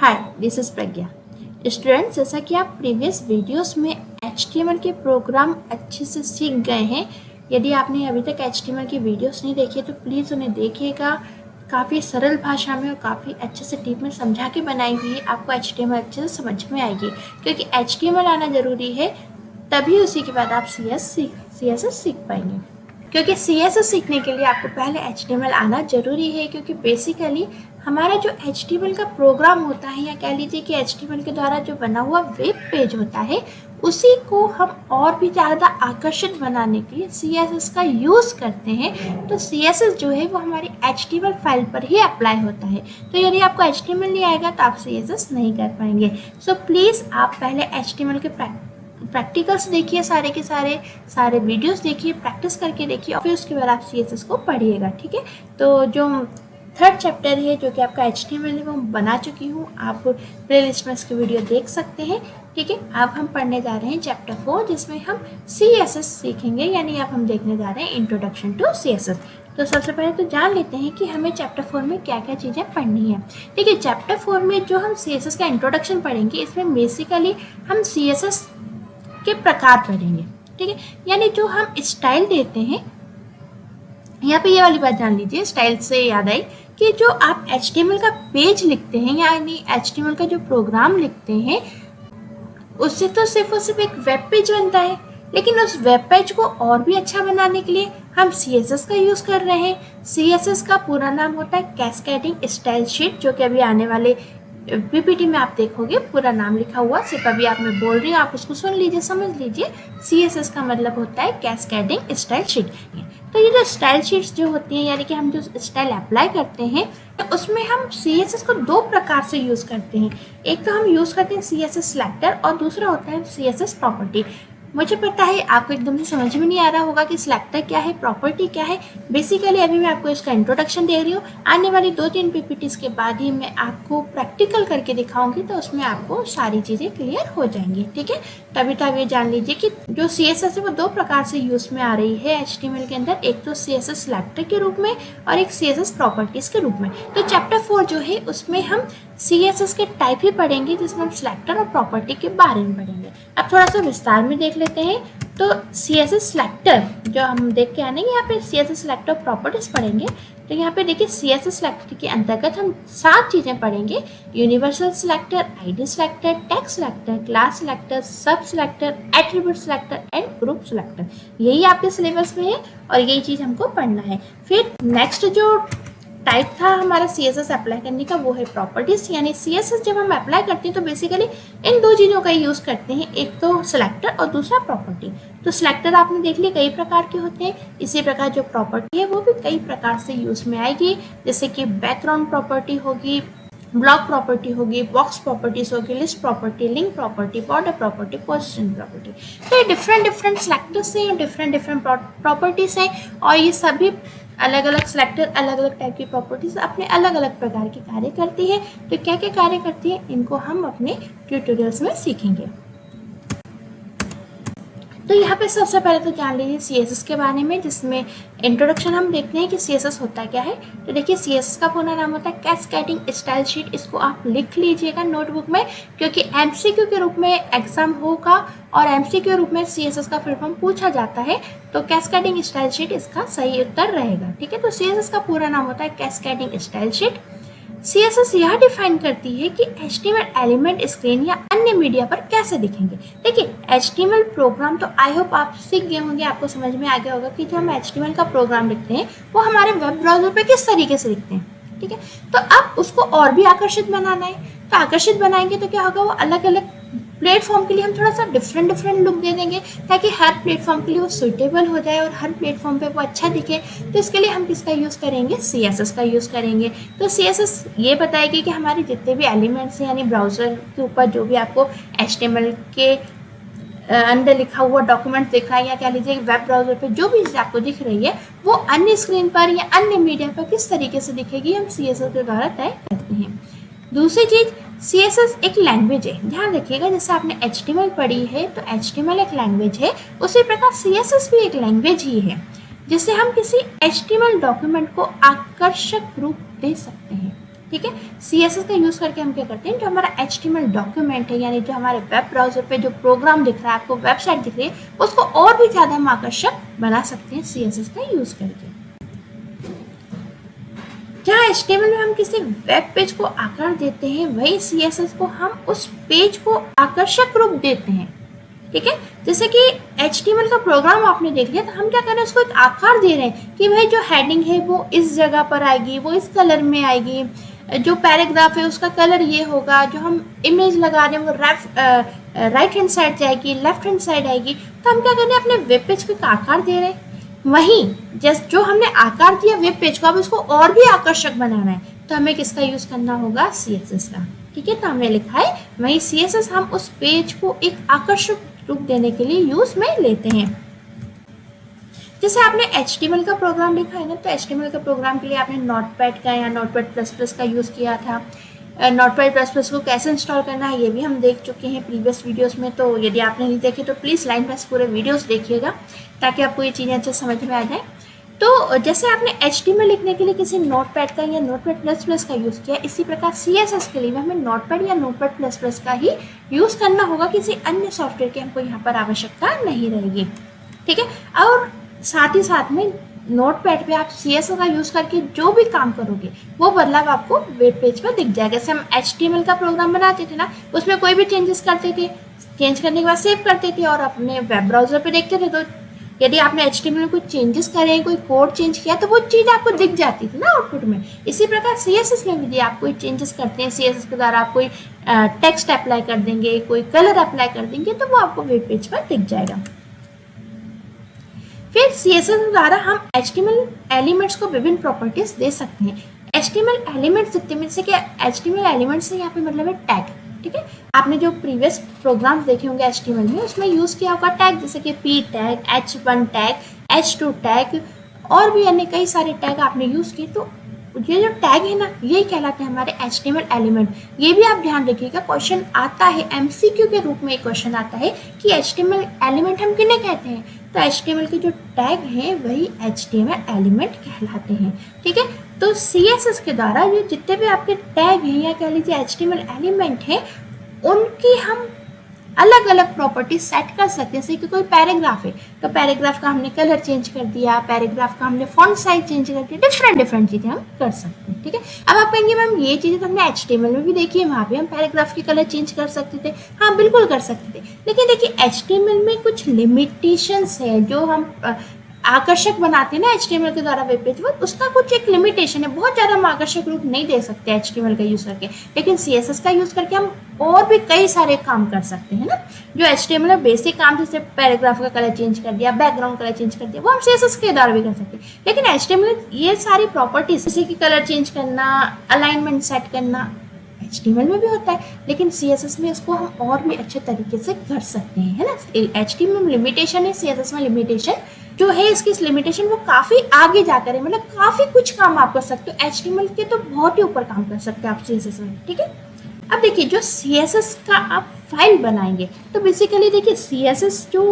Hi, this is Pragya. Students, जैसा कि आप प्रीवियस वीडियोस में HTML के प्रोग्राम अच्छे से सीख गए हैं। यदि आपने अभी तक HTML की वीडियोस नहीं देखी तो प्लीज़ उन्हें देखिएगा। काफ़ी सरल भाषा में और काफ़ी अच्छे से डीप में समझा के बनाई हुई है। आपको HTML अच्छे से समझ में आएगी, क्योंकि HTML आना ज़रूरी है, तभी उसी के बाद आप CSS सीख पाएंगे। क्योंकि CSS सीखने के लिए आपको पहले HTML आना ज़रूरी है, क्योंकि बेसिकली हमारा जो HTML का प्रोग्राम होता है, या कह लीजिए कि HTML के द्वारा जो बना हुआ वेब पेज होता है, उसी को हम और भी ज़्यादा आकर्षित बनाने के लिए CSS का यूज़ करते हैं। तो CSS जो है वो हमारी HTML फाइल पर ही अप्लाई होता है। तो यदि आपको HTML नहीं आएगा तो आप CSS नहीं कर पाएंगे। सो प्लीज़ आप पहले HTML के प्रैक्टिकल्स देखिए, सारे के सारे वीडियोस देखिए, प्रैक्टिस करके देखिए, और फिर उसके बाद आप CSS को पढ़िएगा। ठीक है, तो जो थर्ड चैप्टर है जो कि आपका HTML है वो बना चुकी हूँ, आप प्लेलिस्ट में इसकी वीडियो देख सकते हैं। ठीक है, अब हम पढ़ने जा रहे हैं चैप्टर 4, जिसमें हम CSS सीखेंगे, यानी अब हम देखने जा रहे हैं इंट्रोडक्शन टू CSS। तो सबसे पहले तो जान लेते हैं कि हमें चैप्टर 4 में क्या क्या चीज़ें पढ़नी है। ठीक है, चैप्टर 4 में जो हम CSS का इंट्रोडक्शन पढ़ेंगे, इसमें बेसिकली हम CSS के प्रकार पढ़ेंगे। ठीक है, यानी जो हम स्टाइल देते हैं, यहाँ पे ये वाली बात जान लीजिए, स्टाइल से याद आई कि जो आप HTML का पेज लिखते हैं, यानी HTML का जो प्रोग्राम लिखते हैं, उससे तो सिर्फ और सिर्फ एक वेब पेज बनता है, लेकिन उस वेब पेज को और भी अच्छा बनाने के लिए हम CSS का यूज़ कर रहे हैं। CSS का पूरा नाम होता है कैस्केडिंग स्टाइल शीट, जो कि अभी आने वाले PPT में आप देखोगे पूरा नाम लिखा हुआ। सिर्फ अभी आप मैं बोल रही हूँ, आप उसको सुन लीजिए, समझ लीजिए। CSS का मतलब होता है कैस्केडिंग स्टाइल शीट। तो ये जो स्टाइल शीट्स जो होती हैं, यानी कि हम जो स्टाइल अप्लाई करते हैं, तो उसमें हम CSS को दो प्रकार से यूज़ करते हैं। एक तो हम यूज़ करते हैं CSS सिलेक्टर, और दूसरा होता है CSS प्रॉपर्टी। मुझे पता है आपको एकदम से समझ में नहीं आ रहा होगा कि सिलेक्टर क्या है, प्रॉपर्टी क्या है। बेसिकली अभी मैं आपको इसका इंट्रोडक्शन दे रही हूँ। आने वाली 2-3 PPTs के बाद ही मैं आपको प्रैक्टिकल करके दिखाऊंगी, तो उसमें आपको सारी चीज़ें क्लियर हो जाएंगी। ठीक है, तभी तो आप ये जान लीजिए कि जो CSS है वो दो प्रकार से यूज़ में आ रही है HTML के अंदर। एक तो CSS सिलेक्टर के रूप में और एक CSS प्रॉपर्टीज़ के रूप में। तो चैप्टर 4 जो है उसमें हम CSS के टाइप ही पढ़ेंगे, जिसमें हम सिलेक्टर और प्रॉपर्टी के बारे में पढ़ेंगे। अब थोड़ा सा विस्तार में देख लेते हैं। तो CSS सिलेक्टर जो हम देख के आने, यहाँ पे CSS सिलेक्टर प्रॉपर्टीज पढ़ेंगे। तो यहाँ पे देखिए CSS सिलेक्टर के अंतर्गत हम 7 चीज़ें पढ़ेंगे: universal selector, ID selector, tag selector, class selector, sub selector, attribute selector and group selector. यही आपके सिलेबस में है और यही चीज़ हमको पढ़ना है। फिर नेक्स्ट जो टाइप था हमारा CSS अप्लाई करने का, वो है प्रॉपर्टीज। यानी CSS जब हम अप्लाई करते हैं तो बेसिकली इन दो चीज़ों का यूज़ करते हैं, एक तो सिलेक्टर और दूसरा प्रॉपर्टी। तो सिलेक्टर आपने देख लिया कई प्रकार के होते हैं, इसी प्रकार जो प्रॉपर्टी है वो भी कई प्रकार से यूज़ में आएगी, जैसे कि बैकग्राउंड प्रॉपर्टी होगी, ब्लॉक प्रॉपर्टी होगी, बॉक्स प्रॉपर्टीज होगी, list property, link property, border property, position property. तो ये डिफरेंट सिलेक्टर्स हैं, डिफरेंट प्रॉपर्टीज हैं, और ये सभी अलग अलग सिलेक्टर अलग अलग टाइप की प्रॉपर्टीज अपने अलग अलग प्रकार के कार्य करती है। तो क्या क्या कार्य करती है, इनको हम अपने ट्यूटोरियल्स में सीखेंगे। तो यहाँ पे सबसे पहले तो जान लीजिए CSS के बारे में, जिसमें इंट्रोडक्शन हम देखते हैं कि CSS होता क्या है। तो देखिए CSS का पूरा नाम होता है कैस्केडिंग स्टाइल शीट। इसको आप लिख लीजिएगा नोटबुक में, क्योंकि MCQ के रूप में एग्जाम होगा और MCQ के रूप में CSS का फुल फॉर्म पूछा जाता है। तो कैस्केडिंग स्टाइल शीट इसका सही उत्तर रहेगा। ठीक है, तो CSS का पूरा नाम होता है कैस्केडिंग स्टाइल शीट। CSS यह डिफाइन करती है कि HTML एलिमेंट स्क्रीन या अन्य मीडिया पर कैसे दिखेंगे। देखिए HTML प्रोग्राम तो आई होप आप सीख गए होंगे, आपको समझ में आ गया होगा कि जो हम HTML का प्रोग्राम लिखते हैं वो हमारे वेब ब्राउजर पे किस तरीके से लिखते हैं। ठीक है, तो अब उसको और भी आकर्षित बनाना है, तो आकर्षित बनाएंगे तो क्या होगा, वो अलग अलग प्लेटफॉर्म के लिए हम थोड़ा सा डिफरेंट लुक दे देंगे, ताकि हर प्लेटफॉर्म के लिए वो सूटेबल हो जाए और हर प्लेटफॉर्म पे वो अच्छा दिखे। तो इसके लिए हम किसका यूज़ करेंगे, CSS का यूज़ करेंगे। तो CSS ये बताएगी कि हमारे जितने भी एलिमेंट्स हैं, यानी ब्राउज़र के ऊपर जो भी आपको HTML के अंदर लिखा हुआ डॉक्यूमेंट दिख रहा है, या कह लीजिए वेब ब्राउज़र पे जो भी चीज़ आपको दिख रही है, वो अन्य स्क्रीन पर या अन्य मीडिया पर किस तरीके से दिखेगी, हम CSS के द्वारा तय करते हैं। दूसरी चीज़, CSS एक लैंग्वेज है। ध्यान रखिएगा, जैसे आपने HTML पढ़ी है तो HTML एक लैंग्वेज है, उसी प्रकार CSS भी एक लैंग्वेज ही है, जिससे हम किसी HTML डॉक्यूमेंट को आकर्षक रूप दे सकते हैं। ठीक है। CSS का यूज़ करके हम क्या करते हैं, जो हमारा HTML डॉक्यूमेंट है, यानी जो हमारे वेब ब्राउजर पे जो प्रोग्राम दिख रहा है, आपको वेबसाइट दिख रही है, उसको और भी ज़्यादा हम आकर्षक बना सकते हैं CSS का यूज़ करके। जहाँ HTML में हम किसी वेब पेज को आकार देते हैं, वही CSS को हम उस पेज को आकर्षक रूप देते हैं। ठीक है, जैसे कि HTML का प्रोग्राम आपने देख लिया, तो हम क्या कर रहे हैं, उसको एक आकार दे रहे हैं कि भाई जो हेडिंग है वो इस जगह पर आएगी, वो इस कलर में आएगी, जो पैराग्राफ है उसका कलर ये होगा, जो हम इमेज लगा रहे हैं वो राइट हैंड साइड जाएगी, लेफ्ट हैंड साइड आएगी। तो हम क्या कर रहे हैं, अपने वेब पेज को एक आकार दे रहे हैं। वहीं जैसे जो हमने आकार दिया वेब पेज को, अब इसको और भी आकर्षक बनाना है, तो हमें किसका यूज़ करना होगा, CSS का। ठीक है, तो हमने लिखा है वहीं CSS हम उस पेज को एक आकर्षक रूप देने के लिए यूज में लेते हैं। जैसे आपने HTML का प्रोग्राम लिखा है ना, तो HTML का प्रोग्राम के लिए आपने नोटपैड का या नोटपैड++ का यूज़ किया था। नोटपैड++ को कैसे इंस्टॉल करना है ये भी हम देख चुके हैं प्रीवियस वीडियोस में, तो यदि आपने नहीं देखे तो प्लीज़ लाइन बाय पूरे वीडियोस देखिएगा ताकि आपको ये चीज़ें अच्छे समझ में आ जाए। तो जैसे आपने HTML लिखने के लिए किसी नोटपैड का या नोटपैड++ का यूज़ किया, इसी प्रकार CSS के लिए भी हमें नोटपैड या नोटपैड++ का ही यूज़ करना होगा, किसी अन्य सॉफ्टवेयर की हमको यहाँ पर आवश्यकता नहीं रहेगी। ठीक है, और साथ ही साथ में नोटपैड पे आप CSS का यूज़ करके जो भी काम करोगे वो बदलाव आपको वेब पेज पर दिख जाएगा। जैसे हम HTML का प्रोग्राम बनाते थे ना, उसमें कोई भी चेंजेस करते थे, चेंज करने के बाद सेव करते थे और अपने वेब ब्राउजर पे देखते थे, तो यदि आपने HTML में कोई चेंजेस करे, कोई कोड चेंज किया, तो वो चीज़ आपको दिख जाती थी ना आउटपुट में। इसी प्रकार CSS में भी यदि आप कोई चेंजेस करते हैं, CSS के द्वारा आप कोई टेक्स्ट अप्लाई कर देंगे, कोई कलर अप्लाई कर देंगे, तो वो आपको वेब पेज पर दिख जाएगा। फिर CSS द्वारा हम HTML एलिमेंट्स को विभिन्न प्रॉपर्टीज दे सकते हैं। HTML एलिमेंट्स जितने में से, क्या HTML एलिमेंट्स से यहाँ पे मतलब है टैग। ठीक है, आपने जो प्रीवियस प्रोग्राम्स देखे होंगे HTML में, उसमें यूज़ किया होगा टैग, जैसे कि P tag, H1 tag, H2 tag और भी अन्य कई सारे टैग आपने यूज़ किए। तो ये जो टैग है ना, यही कहलाते हैं हमारे HTML एलिमेंट। ये भी आप ध्यान रखिएगा, क्वेश्चन आता है MCQ के रूप में एक क्वेश्चन आता है कि HTML एलिमेंट हम किन्हें कहते हैं, तो HTML के जो टैग हैं वही HTML एलिमेंट कहलाते हैं। ठीक है, तो CSS के द्वारा ये जितने भी आपके टैग हैं या कह लीजिए HTML एलिमेंट हैं, उनकी हम अलग अलग प्रॉपर्टी सेट कर सकते हैं। जैसे कि कोई पैराग्राफ है, तो पैराग्राफ का हमने कलर चेंज कर दिया, पैराग्राफ का हमने फॉन्ट साइज चेंज कर दिया, डिफरेंट चीज़ें हम कर सकते हैं। ठीक है, अब आप कहेंगे मैम ये चीज़ें तो हमने HTML में भी देखी है, वहाँ पे हम पैराग्राफ के कलर चेंज कर सकते थे। हाँ, बिल्कुल कर सकते थे, लेकिन देखिए HTML में कुछ लिमिटेशंस है जो हम आकर्षक बनाते हैं ना HTML के द्वारा वेब पेज पर, उसका कुछ एक लिमिटेशन है। बहुत ज़्यादा हम आकर्षक रूप नहीं दे सकते HTML का यूज़ करके, लेकिन CSS का यूज़ करके हम और भी कई सारे काम कर सकते हैं ना। जो HTML में बेसिक काम, जैसे पैराग्राफ का कलर चेंज कर दिया, बैकग्राउंड कलर चेंज कर दिया, वो हम CSS के द्वारा भी कर सकते हैं। लेकिन HTML ये सारी प्रॉपर्टीज, जैसे कि कलर चेंज करना, अलाइनमेंट सेट करना, HTML में भी होता है, लेकिन CSS में इसको हम और भी अच्छे तरीके से कर सकते हैं, है ना। HTML में लिमिटेशन है, CSS में लिमिटेशन जो है, इसकी लिमिटेशन वो काफ़ी आगे जाकर है, मतलब काफ़ी कुछ काम आप कर सकते हो। HTML के तो बहुत ही ऊपर काम कर सकते हो आप CSS में। ठीक है, अब देखिए जो CSS का आप फाइल बनाएंगे, तो बेसिकली देखिए CSS जो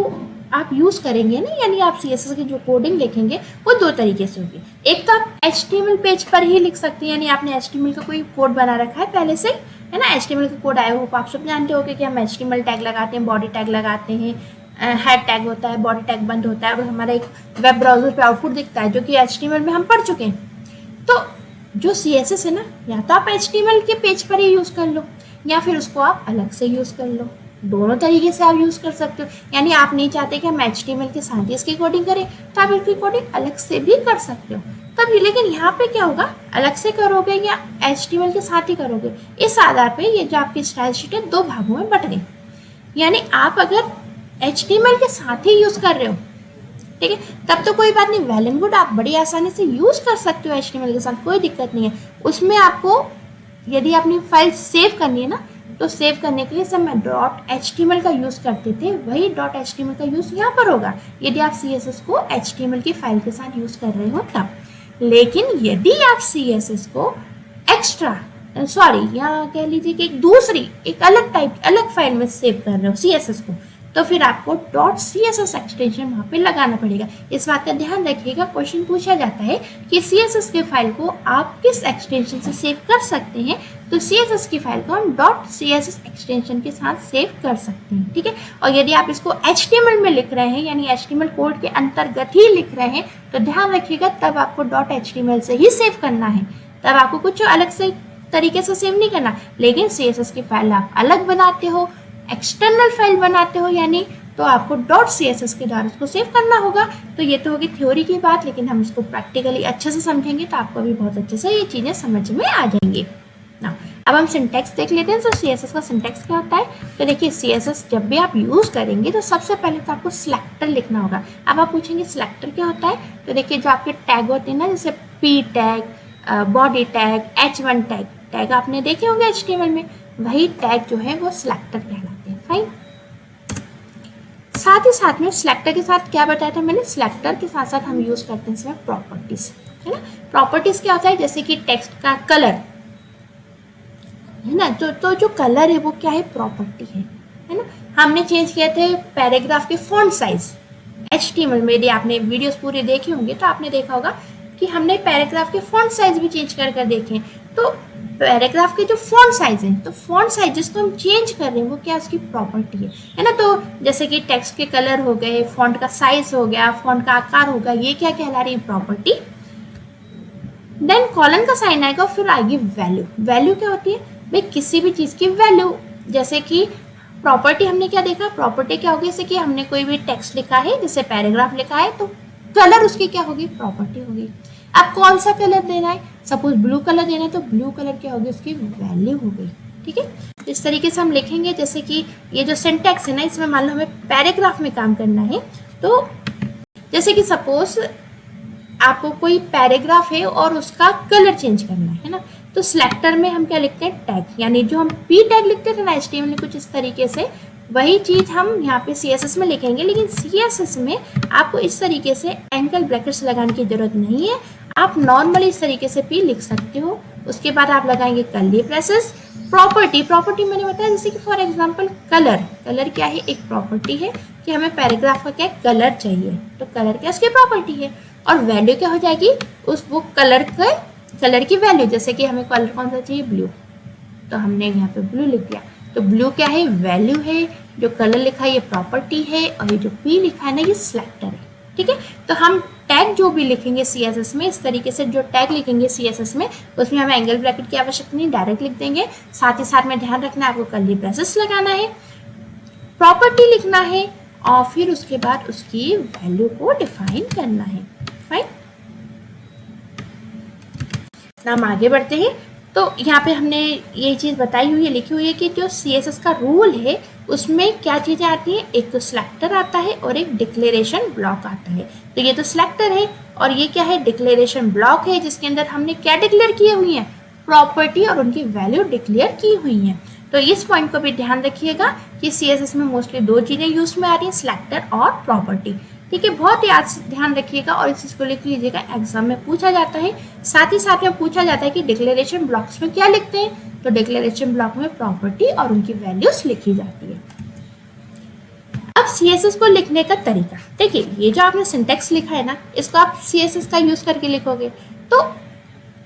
आप यूज़ करेंगे ना, यानी आप CSS की जो कोडिंग लिखेंगे वो दो तरीके से होगी। एक तो आप HTML पेज पर ही लिख सकते हैं, यानी आपने HTML का कोई कोड बना रखा है पहले से, है ना। HTML का कोड आया हो, आप सब जानते हो कि हम HTML टैग लगाते हैं, बॉडी टैग लगाते हैं, हेड टैग होता है, बॉडी टैग बंद होता है, और हमारा एक वेब ब्राउजर पे आउटपुट दिखता है जो कि HTML में हम पढ़ चुके हैं। तो जो CSS है ना, या तो आप HTML के पेज पर ही यूज़ कर लो, या फिर उसको आप अलग से यूज़ कर लो। दोनों तरीके से आप यूज़ कर सकते हो। यानी आप नहीं चाहते कि हम HTML के साथ ही इसकी कोडिंग करें, तो आप इसकी कोडिंग अलग से भी कर सकते हो तभी। लेकिन यहाँ पे क्या होगा, अलग से करोगे या HTML के साथ ही करोगे, इस आधार पे ये जो आपकी स्टाइल शीट है दो भागों में बट गई। यानी आप अगर HTML के साथ ही यूज़ कर रहे हो, ठीक है, तब तो कोई बात नहीं, वेल एंड गुड, आप बड़ी आसानी से यूज़ कर सकते हो HTML के साथ, कोई दिक्कत नहीं है। उसमें आपको यदि अपनी फाइल सेव करनी है ना, तो सेव करने के लिए सब मैं .html का यूज़ करते थे, वही .html का यूज़ यहाँ पर होगा यदि आप CSS को HTML की फाइल के साथ यूज़ कर रहे हो तब। लेकिन यदि आप CSS को या कह लीजिए कि एक अलग टाइप, अलग फाइल में सेव कर रहे हो CSS को, तो फिर आपको .css एक्सटेंशन वहाँ पे लगाना पड़ेगा। इस बात का ध्यान रखिएगा, क्वेश्चन पूछा जाता है कि CSS के फाइल को आप किस एक्सटेंशन से सेव कर सकते हैं, तो CSS की फाइल को हम .css एक्सटेंशन के साथ सेव कर सकते हैं, ठीक है। और यदि आप इसको HTML में लिख रहे हैं, यानी HTML कोड के अंतर्गत ही लिख रहे हैं, तो ध्यान रखिएगा तब आपको .html से ही सेव करना है, तब आपको कुछ अलग से तरीके से सेव नहीं करना। लेकिन CSS की फाइल आप अलग बनाते हो, एक्सटर्नल फाइल बनाते हो यानी, तो आपको .css के द्वारा उसको सेव करना होगा। तो ये तो होगी थ्योरी की बात, लेकिन हम इसको प्रैक्टिकली अच्छे से समझेंगे तो आपको भी बहुत अच्छे से ये चीज़ें समझ में आ जाएंगी ना। अब हम सिंटैक्स देख लेते हैं। तो CSS का सिंटैक्स क्या होता है, तो देखिए CSS जब भी आप यूज़ करेंगे तो सबसे पहले तो आपको सिलेक्टर लिखना होगा। अब आप पूछेंगे सिलेक्टर क्या होता है, तो देखिए जो आपके टैग होते हैं ना, जैसे P tag, body tag, H1 tag आपने देखे होंगे HTML में, वही टैग जो है वो सिलेक्टर कहलाते हैं। फाइन। साथ ही साथ में सिलेक्टर के साथ क्या बताया था मैंने, सिलेक्टर के साथ साथ हम यूज करते हैं इसमें प्रॉपर्टीज, है ना। प्रॉपर्टीज क्या होता है, जैसे कि टेक्स्ट का कलर है ना, तो जो कलर है वो क्या है, प्रॉपर्टी है ना। हमने चेंज किए थे पैराग्राफ के फॉन्ट साइज HTML में। यदि आपने वीडियोस पूरे देखे होंगे तो आपने देखा होगा कि हमने पैराग्राफ के फॉन्ट साइज भी चेंज कर देखे। तो पैराग्राफ के जो फॉन्ट साइज है, तो फॉन्ट साइज जिसको हम चेंज कर रहे हैं वो क्या उसकी प्रॉपर्टी है ना। तो जैसे कि टेक्स्ट के कलर हो गए, फॉन्ट का साइज हो गया, फॉन्ट का आकार होगा, ये क्या कहला रही है, प्रॉपर्टी। देन कॉलन का साइन आएगा, फिर आएगी वैल्यू। वैल्यू क्या होती है भाई, किसी भी चीज की वैल्यू। जैसे कि प्रॉपर्टी हमने क्या देखा, प्रॉपर्टी क्या होगी, जैसे कि हमने कोई भी टेक्स्ट लिखा है, जैसे पैराग्राफ लिखा है, तो कलर उसकी क्या होगी, प्रॉपर्टी होगी। अब कौन सा कलर देना है, सपोज ब्लू कलर देना है, तो ब्लू कलर क्या होगी, उसकी वैल्यू हो गई, ठीक है। इस तरीके से हम लिखेंगे। जैसे कि ये जो सिंटैक्स है ना, इसमें मान लो हमें पैराग्राफ में काम करना है, तो जैसे कि सपोज आपको कोई पैराग्राफ है और उसका कलर चेंज करना है ना, तो सिलेक्टर में हम क्या लिखते हैं, टैग, यानी जो हम P टैग लिखते थे ना HTML में कुछ इस तरीके से, वही चीज हम यहाँ पे CSS में लिखेंगे। लेकिन CSS में आपको इस तरीके से एंगल ब्रैकेट्स लगाने की जरूरत नहीं है, आप नॉर्मली इस तरीके से P लिख सकते हो। उसके बाद आप लगाएंगे कर्ली ब्रेसेस। प्रॉपर्टी मैंने बताया, जैसे कि फॉर एग्जांपल कलर क्या है, एक प्रॉपर्टी है कि हमें पैराग्राफ का क्या कलर चाहिए, तो कलर क्या उसकी प्रॉपर्टी है। और वैल्यू क्या हो जाएगी, वो कलर की वैल्यू। जैसे कि हमें कलर कौन सा चाहिए, ब्लू, तो हमने यहाँ पे ब्लू लिख दिया, तो ब्लू क्या है, वैल्यू है। जो कलर लिखा है ये प्रॉपर्टी है, और ये जो P लिखा है ना ये सिलेक्टर है, ठीक है। तो हम टैग जो भी लिखेंगे CSS में, इस तरीके से जो टैग लिखेंगे CSS में, उसमें हमें एंगल ब्रैकेट की आवश्यकता नहीं, डायरेक्ट लिख देंगे। साथ ही साथ में ध्यान रखना है आपको कर्ली ब्रेसेस लगाना है, प्रॉपर्टी लिखना है, और फिर उसके बाद उसकी वैल्यू को डिफाइन करना है। फाइन। हम आगे बढ़ते हैं। तो यहाँ पे हमने ये चीज़ बताई हुई है, लिखी हुई है कि जो CSS का रूल है उसमें क्या चीज़ें आती हैं, एक तो सिलेक्टर आता है और एक डिक्लेरेशन ब्लॉक आता है। तो ये तो सिलेक्टर है, और ये क्या है, डिक्लेरेशन ब्लॉक है, जिसके अंदर हमने क्या डिक्लेयर किए हुई हैं, प्रॉपर्टी और उनकी वैल्यू डिक्लेयर की हुई हैं। तो इस पॉइंट को भी ध्यान रखिएगा कि CSS में मोस्टली दो चीज़ें यूज में आ रही हैं, सिलेक्टर और प्रॉपर्टी, ठीक है। बहुत ध्यान रखिएगा और इस चीज़ को लिख लीजिएगा, एग्जाम में पूछा जाता है। साथ ही साथ में पूछा जाता है कि डिक्लेरेशन ब्लॉक्स में क्या लिखते हैं, तो डिक्लेरेशन ब्लॉक में प्रॉपर्टी और उनकी वैल्यूज लिखी जाती है। अब CSS को लिखने का तरीका देखिए, ये जो आपने सिंटैक्स लिखा है ना, इसको आप CSS का यूज करके लिखोगे, तो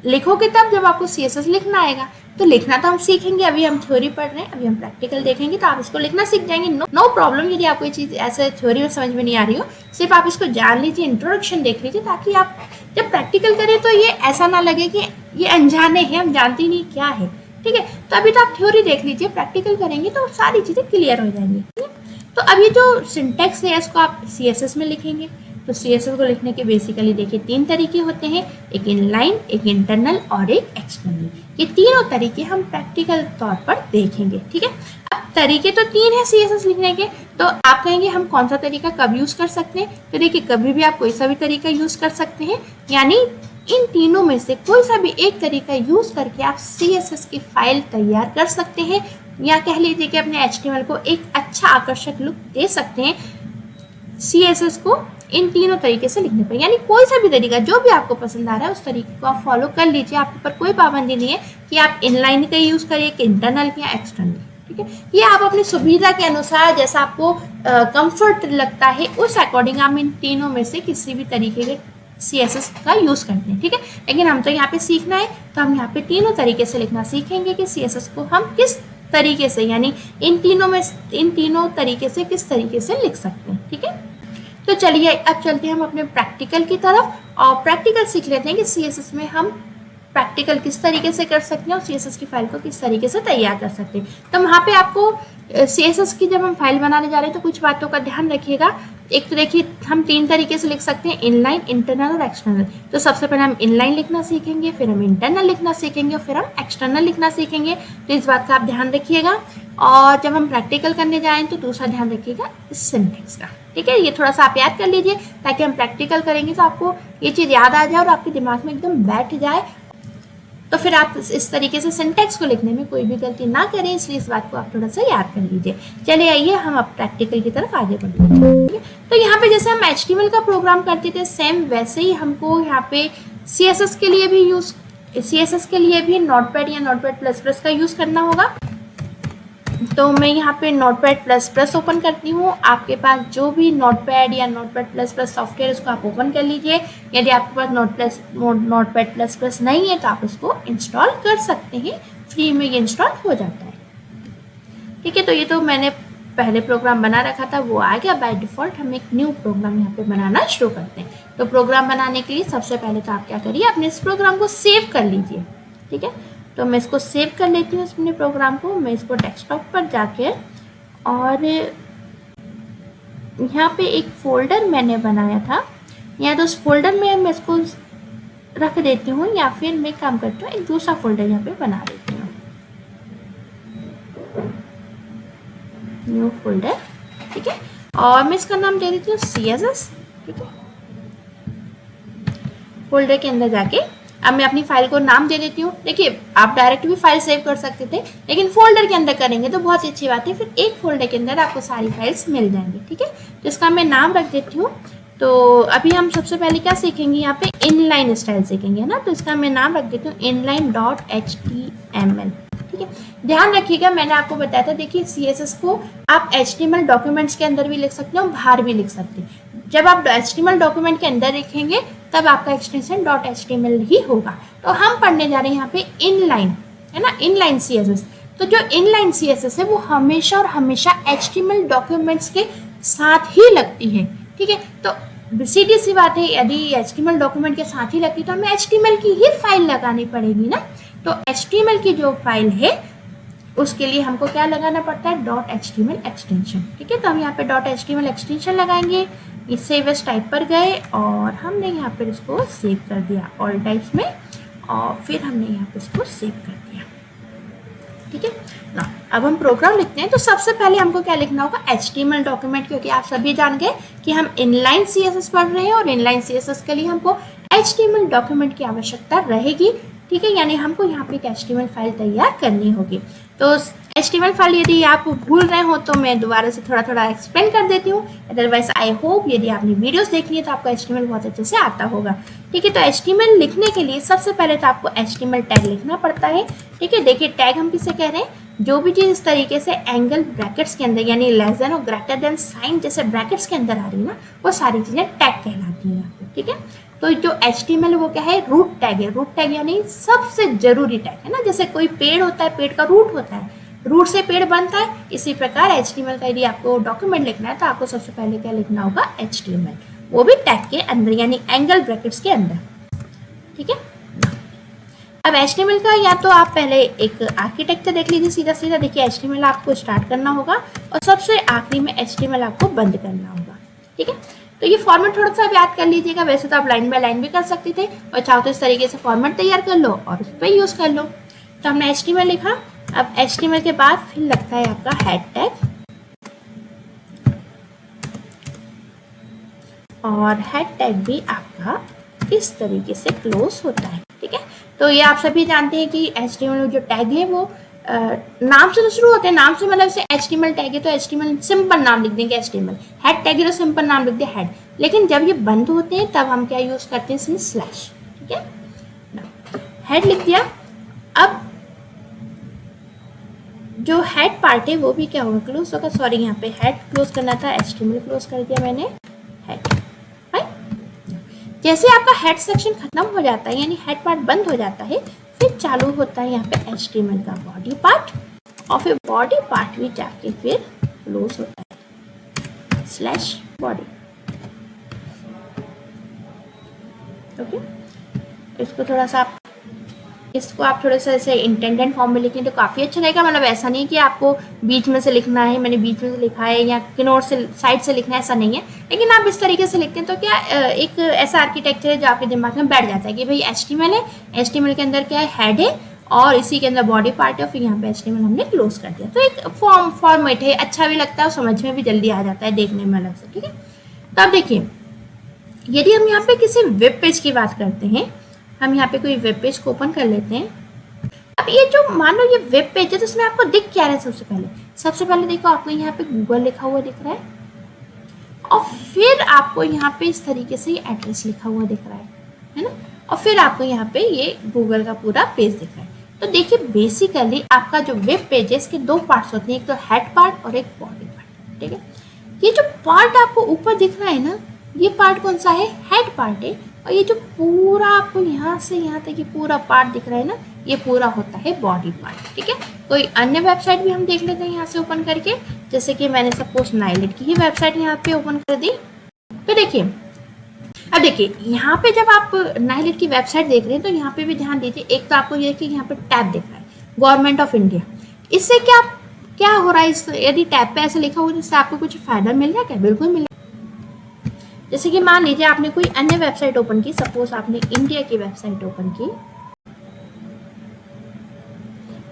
लिखोगे तब जब आपको CSS लिखना आएगा। तो लिखना तो हम सीखेंगे, अभी हम थ्योरी पढ़ रहे हैं, अभी हम प्रैक्टिकल देखेंगे, तो आप इसको लिखना सीख जाएंगे। No problem. यदि आपको ये चीज़ ऐसे थ्योरी में समझ में नहीं आ रही हो, सिर्फ आप इसको जान लीजिए, इंट्रोडक्शन देख लीजिए, ताकि आप जब प्रैक्टिकल करें तो ये ऐसा ना लगे कि ये अनजाने हैं, हम जानते ही नहीं क्या है, ठीक है। तो अभी तो आप थ्योरी देख लीजिए, प्रैक्टिकल करेंगे तो सारी चीज़ें क्लियर हो जाएंगी, ठीक है। तो अब ये जो सिंटैक्स है इसको आप CSS में लिखेंगे। तो CSS को लिखने के बेसिकली देखिए 3 तरीके होते हैं, एक इनलाइन, एक इंटरनल और एक एक्सटर्नल। ये तीनों तरीके हम प्रैक्टिकल तौर पर देखेंगे, ठीक है। अब तरीके तो 3 हैं CSS लिखने के, तो आप कहेंगे हम कौन सा तरीका कब यूज कर सकते हैं, तो देखिए कभी भी आप कोई सा भी तरीका यूज कर सकते हैं, यानी इन तीनों में से कोई सा भी एक तरीका यूज करके आप CSS की फाइल तैयार कर सकते हैं, या कह लीजिए कि अपने HTML को एक अच्छा आकर्षक लुक दे सकते हैं CSS को इन तीनों तरीके से लिखने पर। यानी कोई सा भी तरीका जो भी आपको पसंद आ रहा है उस तरीके को आप फॉलो कर लीजिए, आपके ऊपर कोई पाबंदी नहीं है कि आप इनलाइन का यूज करिए कि इंटरनल या एक्सटर्नल, ठीक है। ये आप अपनी सुविधा के अनुसार जैसा आपको कंफर्ट लगता है उस अकॉर्डिंग हम इन तीनों में से किसी भी तरीके के CSS का यूज़ करते हैं, ठीक है। लेकिन हम तो यहाँ पे सीखना है तो हम यहाँ पे तीनों तरीके से लिखना सीखेंगे कि CSS को हम किस तरीके से, यानी इन तीनों तरीके से किस तरीके से लिख सकते हैं, ठीक है। तो चलिए अब चलते हैं हम अपने प्रैक्टिकल की तरफ और प्रैक्टिकल सीख लेते हैं कि CSS में हम प्रैक्टिकल किस तरीके से कर सकते हैं और CSS की फाइल को किस तरीके से तैयार कर सकते हैं। तो वहाँ पे आपको CSS की जब हम फाइल बनाने जा रहे हैं तो कुछ बातों का ध्यान रखिएगा। एक तो देखिए हम 3 तरीके से लिख सकते हैं, इनलाइन, इंटरनल और एक्सटर्नल। तो सबसे पहले हम इनलाइन लिखना सीखेंगे, फिर हम इंटरनल लिखना सीखेंगे और फिर हम एक्सटर्नल लिखना सीखेंगे। तो इस बात का आप ध्यान रखिएगा। और जब हम प्रैक्टिकल करने जाएँ तो दूसरा ध्यान रखिएगा सिंटैक्स का, ठीक है। ये थोड़ा सा आप याद कर लीजिए ताकि हम प्रैक्टिकल करेंगे तो आपको ये चीज़ याद आ जाए और आपके दिमाग में एकदम बैठ जाए, तो फिर आप इस तरीके से सिंटैक्स को लिखने में कोई भी गलती ना करें। इसलिए इस बात को आप थोड़ा सा याद कर लीजिए। चलिए आइए हम अब प्रैक्टिकल की तरफ आगे बढ़ते हैं। तो यहाँ पे जैसे हम HTML का प्रोग्राम करते थे सेम वैसे ही हमको यहाँ पे CSS के लिए भी नोटपैड या नोटपैड++ का यूज़ करना होगा। तो मैं यहाँ पे नोटपैड++ ओपन करती हूँ। आपके पास जो भी नोटपैड या नोटपैड++ सॉफ्टवेयर उसको आप ओपन कर लीजिए। यदि आपके पास नोटपैड++ नहीं है तो आप उसको इंस्टॉल कर सकते हैं, फ्री में ये इंस्टॉल हो जाता है, ठीक है। तो ये तो मैंने पहले प्रोग्राम बना रखा था वो आ गया। बाय डिफ़ॉल्ट हम एक न्यू प्रोग्राम यहाँ पे बनाना शुरू करते हैं। तो प्रोग्राम बनाने के लिए सबसे पहले तो आप क्या करिए, अपने इस प्रोग्राम को सेव कर लीजिए, ठीक है। तो मैं इसको सेव कर लेती हूँ अपने प्रोग्राम को। मैं इसको डेस्कटॉप पर जाके और यहाँ पे एक फ़ोल्डर मैंने बनाया था, या तो उस फोल्डर में मैं इसको रख देती हूँ या फिर मैं काम करती हूँ एक दूसरा फोल्डर यहाँ पे बना देती हूँ, न्यू फोल्डर, ठीक है। और मैं इसका नाम दे देती हूँ CSS, ठीक है। फोल्डर के अंदर जाके अब मैं अपनी फाइल को नाम दे देती हूँ। देखिए आप डायरेक्ट भी फाइल सेव कर सकते थे, लेकिन फोल्डर के अंदर करेंगे तो बहुत अच्छी बात है, फिर एक फोल्डर के अंदर आपको सारी फाइल्स मिल जाएंगी, ठीक है। तो इसका मैं नाम रख देती हूँ। तो अभी हम सबसे पहले क्या सीखेंगे, यहाँ पे इनलाइन स्टाइल सीखेंगे, है ना। तो इसका मैं नाम रख देती हूँ inline.html, ठीक है। ध्यान रखिएगा मैंने आपको बताया था, देखिए CSS को आप HTML डॉक्यूमेंट्स के अंदर भी लिख सकते हो, बाहर भी लिख सकते हैं। जब आप HTML डॉक्यूमेंट के अंदर लिखेंगे तब आपका एक्सटेंशन .html ही होगा। तो हम पढ़ने जा रहे हैं यहाँ पे इनलाइन, है ना, इनलाइन CSS। तो जो इनलाइन CSS है वो हमेशा और हमेशा HTML डॉक्यूमेंट्स के साथ ही लगती है, ठीक है। तो सीधी सी बात है, यदि HTML डॉक्यूमेंट के साथ ही लगती है तो हमें HTML की ही फाइल लगानी पड़ेगी ना। तो HTML की जो फाइल है उसके लिए हमको क्या लगाना पड़ता है, .html एक्सटेंशन, ठीक है। तो हम यहाँ पे .html एक्सटेंशन लगाएंगे। इस सेव एज टाइप पर गए और हमने यहाँ पर इसको सेव कर दिया ऑल टाइप्स में, और फिर हमने यहाँ पे इसको सेव कर दिया, ठीक है ना। अब हम प्रोग्राम लिखते हैं। तो सबसे पहले हमको क्या लिखना होगा, HTML डॉक्यूमेंट, क्योंकि आप सभी जान गए कि हम इनलाइन CSS पढ़ रहे हैं और इनलाइन CSS के लिए हमको HTML डॉक्यूमेंट की आवश्यकता रहेगी, ठीक है। यानी हमको यहाँ पे एक HTML फाइल तैयार करनी होगी। तो HTML फाइल यदि आप भूल रहे हो तो मैं दोबारा से थोड़ा थोड़ा एक्सप्लेन कर देती हूँ। अदरवाइज आई होप यदि आपने वीडियोस देखी है तो आपको HTML बहुत अच्छे से आता होगा, ठीक है। तो HTML लिखने के लिए सबसे पहले तो आपको HTML टैग लिखना पड़ता है, ठीक है। देखिए टैग हम किसे कह रहे हैं, जो भी चीज़ इस तरीके से एंगल ब्रैकेट्स के अंदर यानी लेस देन और ग्रेटर देन साइन जैसे ब्रैकेट्स के अंदर आ रही है ना, वो सारी चीज़ें टैग कहलाती हैं, ठीक है। तो जो HTML वो क्या है, रूट टैग है। रूट टैग यानी सबसे जरूरी टैग, है ना। जैसे कोई पेड़ होता है, पेड़ का रूट होता है, रूट से पेड़ बनता है, इसी प्रकार HTML का यदि आपको डॉक्यूमेंट लिखना है तो आपको सबसे पहले क्या लिखना होगा, HTML, वो भी टैग के अंदर यानी एंगल ब्रैकेट्स के अंदर, ठीक है। अब HTML का या तो आप पहले एक आर्किटेक्चर देख लीजिए सीधा सीधा। देखिए HTML आपको स्टार्ट करना होगा और सबसे आखिरी में HTML आपको बंद करना होगा, ठीक है। तो ये फॉर्मेट थोड़ा सा याद कर लीजिएगा। वैसे तो आप लाइन बाय लाइन भी कर सकते थे, और चाहो तो इस तरीके से फॉर्मेट तैयार कर लो और उस पर यूज़ कर लो। तो हमने HTML लिखा। अब HTML के बाद फिर लगता है आपका हेड टैग, और हेड टैग भी आपका इस तरीके से क्लोज होता है, ठीक है। तो ये आप सभी जानते हैं कि HTML जो टैग है वो नाम से तो शुरू होते हैं। नाम से मतलब से HTML टैग है तो HTML सिंपल नाम लिख देंगे HTML। हेड टैग है तो सिंपल नाम लिख दे हेड। लेकिन जब ये बंद होते हैं तब हम क्या यूज करते हैं, इसमें स्लैश, ठीक है। हेड लिख दिया। अब जो हेड पार्ट है वो भी क्या होगा, क्लोज होगा। सॉरी, यहाँ पे हेड क्लोज करना था, HTML क्लोज कर दिया मैंने, हेड। जैसे आपका हेड सेक्शन खत्म हो जाता है, यानी हेड पार्ट बंद हो जाता है, फिर चालू होता है यहाँ पे HTML का बॉडी पार्ट, और फिर बॉडी पार्ट भी जाके फिर क्लोज होता है स्लैश बॉडी। ओके, इसको थोड़ा सा आप थोड़ा सा ऐसे इंटेंडेंट फॉर्म में लिखें तो काफ़ी अच्छा रहेगा। मतलब ऐसा नहीं कि आपको बीच में से लिखना है, मैंने बीच में से लिखा है, या किनोर से साइड से लिखना है, ऐसा नहीं है। लेकिन आप इस तरीके से लिखते हैं तो क्या एक ऐसा आर्किटेक्चर है जो आपके दिमाग में बैठ जाता है कि भाई HTML है, HTML के अंदर क्या है, हेड है, और इसी के अंदर बॉडी पार्ट है, फिर यहाँ पे HTML हमने क्लोज कर दिया। तो एक फॉर्मेट है, अच्छा भी लगता है और समझ में भी जल्दी आ जाता है, देखने में अलग से। ठीक है, तो अब देखिए, यदि हम यहाँ पे किसी वेब पेज की बात करते हैं, हम यहाँ पे कोई वेब पेज को ओपन कर लेते हैं। अब ये जो मान लो ये वेब पेज है, तो इसमें आपको दिख क्या रहा है? सबसे पहले देखो, आपको यहाँ पे गूगल लिखा हुआ दिख रहा है, और फिर आपको यहाँ पे इस तरीके से एड्रेस लिखा हुआ दिख रहा है ना, और फिर आपको यहाँ पे ये गूगल का पूरा पेज दिख रहा है। तो देखिए, बेसिकली आपका जो वेब पेज है, इसके दो पार्ट्स होते हैं, एक तो हेड पार्ट और एक बॉडी पार्ट। ठीक है, ये जो पार्ट आपको ऊपर दिख रहा है ना, ये पार्ट कौन सा है? हेड पार्ट है। और ये जो पूरा आपको यहाँ से यहाँ तक ये पूरा पार्ट दिख रहा है ना, ये पूरा होता है बॉडी पार्ट। ठीक है, कोई अन्य वेबसाइट भी हम देख लेते हैं यहाँ से ओपन करके, जैसे कि मैंने सपोज नाइलेट की ही वेबसाइट यहाँ पे ओपन कर दी। तो देखिए, अब देखिए यहाँ पे जब आप नाइलेट की वेबसाइट देख रहे हैं तो यहाँ पे भी ध्यान दीजिए। एक तो आपको ये कि यहाँ पे टैब दिख रहा है गवर्नमेंट ऑफ इंडिया। इससे क्या हो रहा है? यदि टैब पे ऐसे लिखा हुआ, जिससे आपको कुछ फायदा मिल रहा है क्या? बिल्कुल मिल रहा है। जैसे कि मान लीजिए आपने कोई अन्य वेबसाइट ओपन की, सपोज आपने इंडिया की वेबसाइट ओपन की।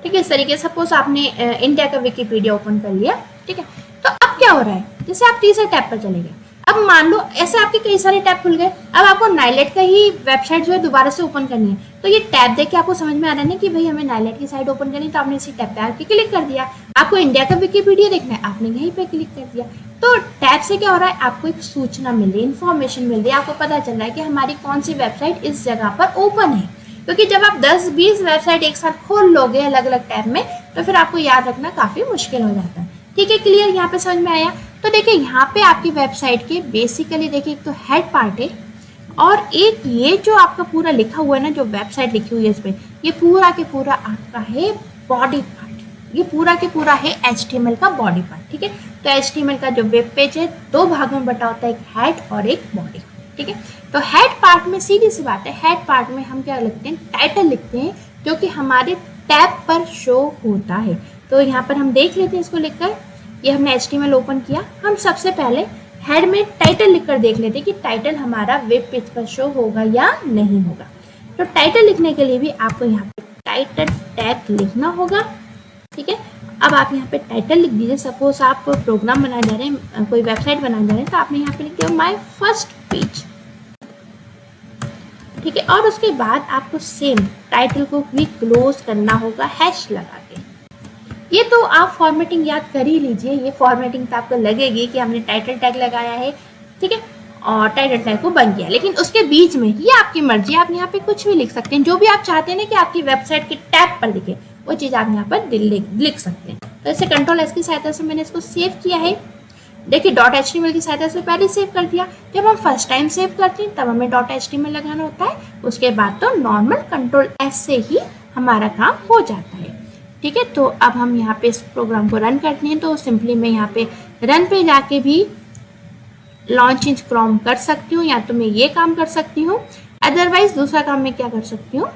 ठीक है, इस तरीके से सपोज आपने इंडिया का विकिपीडिया ओपन कर लिया। ठीक है, तो अब क्या हो रहा है? जैसे आप तीसरे टैब पर चले गए, अब मान लो ऐसे आपके कई सारे टैब खुल गए, अब आपको नाइलेट का ही वेबसाइट जो है दोबारा से ओपन करनी है। तो ये टैब देख के आपको समझ में आ रहा है कि भाई हमें नाइलेट की साइट ओपन करनी है, तो आपने इसी टैब पे आके क्लिक कर दिया। आपको इंडिया का विकिपीडिया देखना है, आपने यहीं पे क्लिक कर दिया। तो टैब से क्या हो रहा है? आपको एक सूचना मिल रही है, इन्फॉर्मेशन मिल रही है, आपको पता चल रहा है कि हमारी कौन सी वेबसाइट इस जगह पर ओपन है। क्योंकि जब आप 10-20 वेबसाइट एक साथ खोल लोगे अलग अलग टैब में, तो फिर आपको याद रखना काफी मुश्किल हो जाता है। ठीक है, क्लियर? यहाँ पे समझ में आया? तो देखिए, यहाँ पे आपकी वेबसाइट के बेसिकली देखिए, एक तो हेड पार्ट है, और एक ये जो आपका पूरा लिखा हुआ है ना, जो वेबसाइट लिखी हुई है इसमें, ये पूरा के पूरा आपका है बॉडी पार्ट। ये पूरा के पूरा है HTML का बॉडी पार्ट। ठीक है, तो HTML का जो वेब पेज है दो भागों में बटा होता है, एक हेड और एक बॉडी। ठीक है, तो हेड पार्ट में सीधी सी बात है, हेड पार्ट में हम क्या लिखते हैं? टाइटल लिखते हैं, जो कि हमारे टैब पर शो होता है। तो यहाँ पर हम देख लेते हैं इसको लिखकर। ये हमने HTML ओपन किया, हम सबसे पहले हेड में टाइटल लिखकर देख लेते हैं कि टाइटल हमारा वेब पेज पर शो होगा या नहीं होगा। तो टाइटल लिखने के लिए भी आपको यहाँ पे टाइटल टैग लिखना होगा। ठीक है, अब आप यहाँ पे टाइटल लिख दीजिए। सपोज आप प्रोग्राम बनाने जा रहे हैं, कोई वेबसाइट बनाने जा रहे हैं, तो आपने यहाँ पे लिख दिया माय फर्स्ट पेज। ठीक है, और उसके बाद आपको सेम टाइटल को भी क्लोज करना होगा हैश लगा के। ये तो आप फॉर्मेटिंग याद कर ही लीजिए, ये फॉर्मेटिंग तो आपको लगेगी कि हमने टाइटल टैग लगाया है। ठीक है, और टाइटल टैग को बंद किया, लेकिन उसके बीच में ये आपकी मर्जी, आप यहाँ पे कुछ भी लिख सकते हैं, जो भी आप चाहते हैं ना कि आपकी वेबसाइट के टैब पर लिखे, वो चीज़ आप यहाँ पर लिख सकते हैं। तो इसे Ctrl+S की सहायता से मैंने इसको सेव किया है। देखिए, .html की सहायता से पहले सेव कर दिया। जब हम फर्स्ट टाइम सेव करते हैं तब हमें .html लगाना होता है, उसके बाद तो नॉर्मल Ctrl+S से ही हमारा काम हो जाता है। ठीक है, तो अब हम यहाँ पे इस प्रोग्राम को रन करते हैं। तो सिंपली मैं यहाँ पे रन पे जाके भी लॉन्च इन क्रोम कर सकती हूँ, या तो मैं ये काम कर सकती हूँ। अदरवाइज दूसरा काम मैं क्या कर सकती हूँ,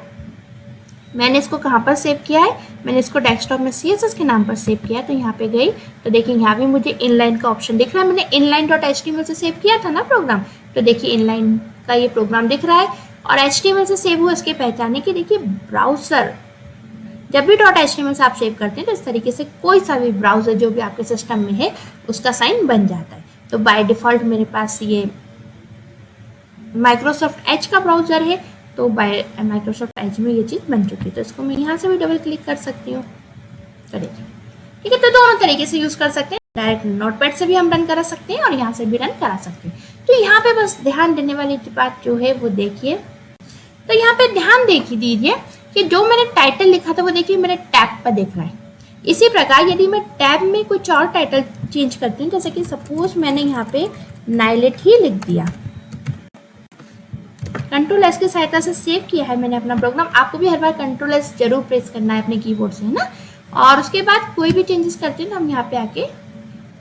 मैंने इसको कहाँ पर सेव किया है? मैंने इसको डेस्कटॉप में CSS के नाम पर सेव किया है। तो यहाँ पे गई तो देखिए, यहाँ भी मुझे इनलाइन का ऑप्शन दिख रहा है। मैंने inline.html से सेव किया था ना प्रोग्राम, तो देखिए इनलाइन का ये प्रोग्राम दिख रहा है। और HTML से सेव हुआ, इसके पहचाने की देखिए ब्राउजर। जब भी .html से आप सेव करते हैं तो इस तरीके से कोई सा भी ब्राउजर जो भी आपके सिस्टम में है उसका साइन बन जाता है। तो बाय डिफॉल्ट मेरे पास ये माइक्रोसॉफ्ट एज का ब्राउजर है, तो बाय माइक्रोसॉफ्ट एज में ये चीज़ बन चुकी है। तो इसको मैं यहाँ से भी डबल क्लिक कर सकती हूँ। तो देखिए, ठीक है, तो दोनों तरीके से यूज़ कर सकते हैं। डायरेक्ट नोटपैड से भी हम रन करा सकते हैं और यहाँ से भी रन करा सकते हैं। तो यहाँ पे बस ध्यान देने वाली बात जो है वो देखिए, तो यहाँ पे ध्यान दीजिए कि जो मैंने टाइटल लिखा था वो देखिए मेरे टैब पर दिख रहा है। इसी प्रकार यदि मैं टैब में कुछ और टाइटल चेंज करती हूँ, जैसे कि सपोज मैंने यहाँ पे नाइलेट ही लिख दिया, कंट्रोल एस की सहायता से सेव किया है मैंने अपना प्रोग्राम। आपको भी हर बार कंट्रोल एस जरूर प्रेस करना है अपने कीबोर्ड से, है ना। और उसके बाद कोई भी चेंजेस करते हैं तो हम यहाँ पे आके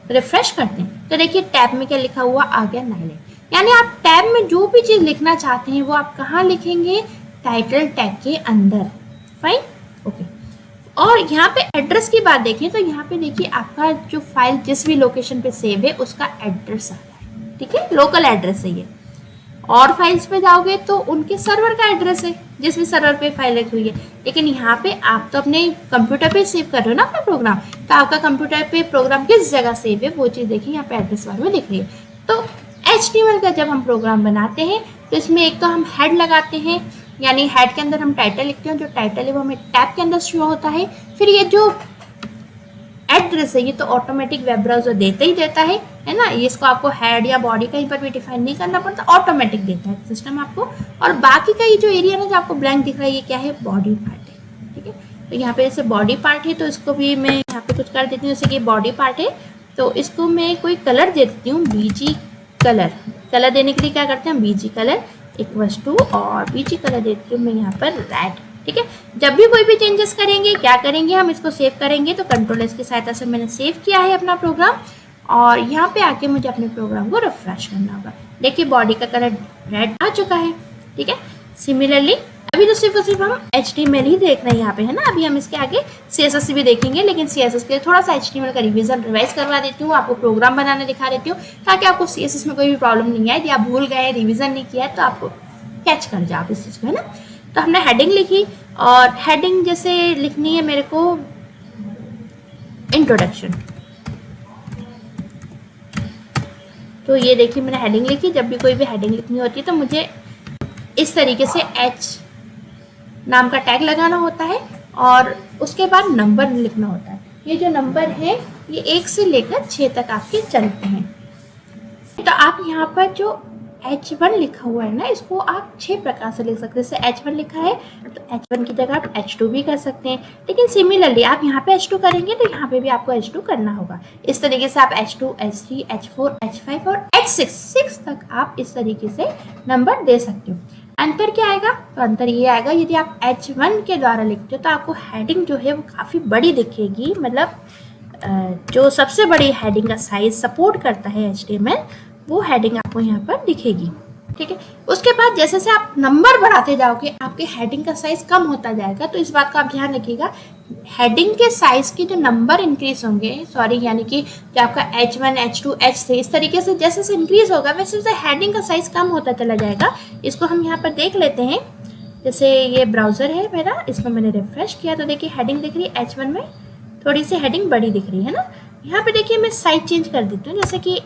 रिफ्रेश करते हैं, तो देखिए टैब में क्या लिखा हुआ आ गया, नाइलेट। यानी आप टैब में जो भी चीज लिखना चाहते हैं वो आप कहाँ लिखेंगे, टाइटल टैग के अंदर। Fine, okay. और यहाँ पे एड्रेस की बात देखें तो यहाँ पे देखिए आपका जो फाइल जिस भी लोकेशन पे सेव है उसका एड्रेस आ रहा है, ठीक है, लोकल एड्रेस है ये। और फाइल्स पे जाओगे तो उनके सर्वर का एड्रेस है जिस भी सर्वर पे फाइल रखी हुई है। लेकिन यहाँ पे आप तो अपने कंप्यूटर पे सेव कर रहे हो ना अपना प्रोग्राम, तो आपका कंप्यूटर पे प्रोग्राम किस जगह सेव है वो चीज़ देखिए यहाँ पे एड्रेस बार में दिख रही है। तो HTML का जब हम प्रोग्राम बनाते हैं तो इसमें एक तो हम हेड लगाते हैं, यानी हेड के अंदर हम टाइटल लिखते हैं, जो टाइटल है वो हमें टैब के अंदर शो होता है। फिर ये जो एड्रेस है ये तो ऑटोमेटिक वेब ब्राउजर देता ही देता है ना, ये इसको आपको हेड या बॉडी कहीं पर भी डिफाइन नहीं करना पड़ता, ऑटोमेटिक देता है सिस्टम आपको। और बाकी का ये जो एरिया ना जो आपको ब्लैंक दिख रहा है ये क्या है, बॉडी पार्ट है, ठीक है। तो यहाँ पे जैसे बॉडी पार्ट है तो इसको भी मैं यहाँ पे कुछ कर देती हूँ, जैसे कि बॉडी पार्ट है तो इसको मैं कोई कलर दे देती हूँ, बीजी कलर। कलर देने के लिए क्या करते हैं, बीजी कलर इक्वल्स टू, और बीजी कलर देती हूँ मैं यहाँ पर रेड, ठीक है। जब भी कोई भी चेंजेस करेंगे क्या करेंगे, हम इसको सेव करेंगे, तो कंट्रोल एस की सहायता से मैंने सेव किया है अपना प्रोग्राम। और यहाँ पे आके मुझे अपने प्रोग्राम को रिफ्रेश करना होगा। देखिए बॉडी का कलर रेड आ चुका है, ठीक है। सिमिलरली अभी तो सिर्फ और सिर्फ हम HTML ही देख रहे हैं यहाँ पे, है ना। अभी हम इसके आगे CSS भी देखेंगे, लेकिन CSS के लिए थोड़ा सा HTML का रिवीजन रिवाइज करवा देती हूँ, आपको प्रोग्राम बनाने दिखा देती हूँ, ताकि आपको CSS में कोई भी प्रॉब्लम नहीं आए। यदि आप भूल गए, रिविजन नहीं किया है तो आपको कैच कर जाओ इस चीज़ को, है ना। तो हमने हेडिंग लिखी, और हेडिंग जैसे लिखनी है मेरे को इंट्रोडक्शन, तो ये देखिए मैंने हेडिंग लिखी। जब भी कोई भी हेडिंग लिखनी होती है तो मुझे इस तरीके से H नाम का टैग लगाना होता है, और उसके बाद नंबर लिखना होता है। ये जो नंबर है ये 1 से लेकर 6 तक आपके चलते हैं। तो आप यहाँ पर जो H1 लिखा हुआ है ना, इसको आप 6 प्रकार से लिख सकते हैं। जैसे H1 लिखा है तो H1 की जगह आप H2 भी कर सकते हैं, लेकिन सिमिलरली आप यहाँ पे H2 करेंगे तो यहाँ पे भी आपको H2 करना होगा। इस तरीके से आप H2, H3, H4, H5 और H6 तक आप इस तरीके से नंबर दे सकते हो। अंतर क्या आएगा, तो अंतर ये आएगा, यदि आप H1 के द्वारा लिखते हो तो आपको हेडिंग जो है वो काफ़ी बड़ी दिखेगी, मतलब जो सबसे बड़ी हेडिंग का साइज सपोर्ट करता है HTML, वो हेडिंग आपको यहाँ पर दिखेगी, ठीक है। उसके बाद जैसे जैसे आप नंबर बढ़ाते जाओगे आपके हेडिंग का साइज कम होता जाएगा। तो इस बात का आप ध्यान रखिएगा, हेडिंग के साइज के जो नंबर इंक्रीज होंगे, यानी कि जो आपका H1, H2, H3 इस तरीके से जैसे जैसे इंक्रीज होगा वैसे वैसे हेडिंग का साइज कम होता चला जाएगा। इसको हम यहाँ पर देख लेते हैं। जैसे ये ब्राउजर है मेरा, इसको मैंने रिफ्रेश किया तो देखिए हेडिंग दिख रही है, H1 में थोड़ी सी हेडिंग बड़ी दिख रही है ना। यहाँ पे देखिए मैं साइज चेंज कर देती हूँ, जैसे कि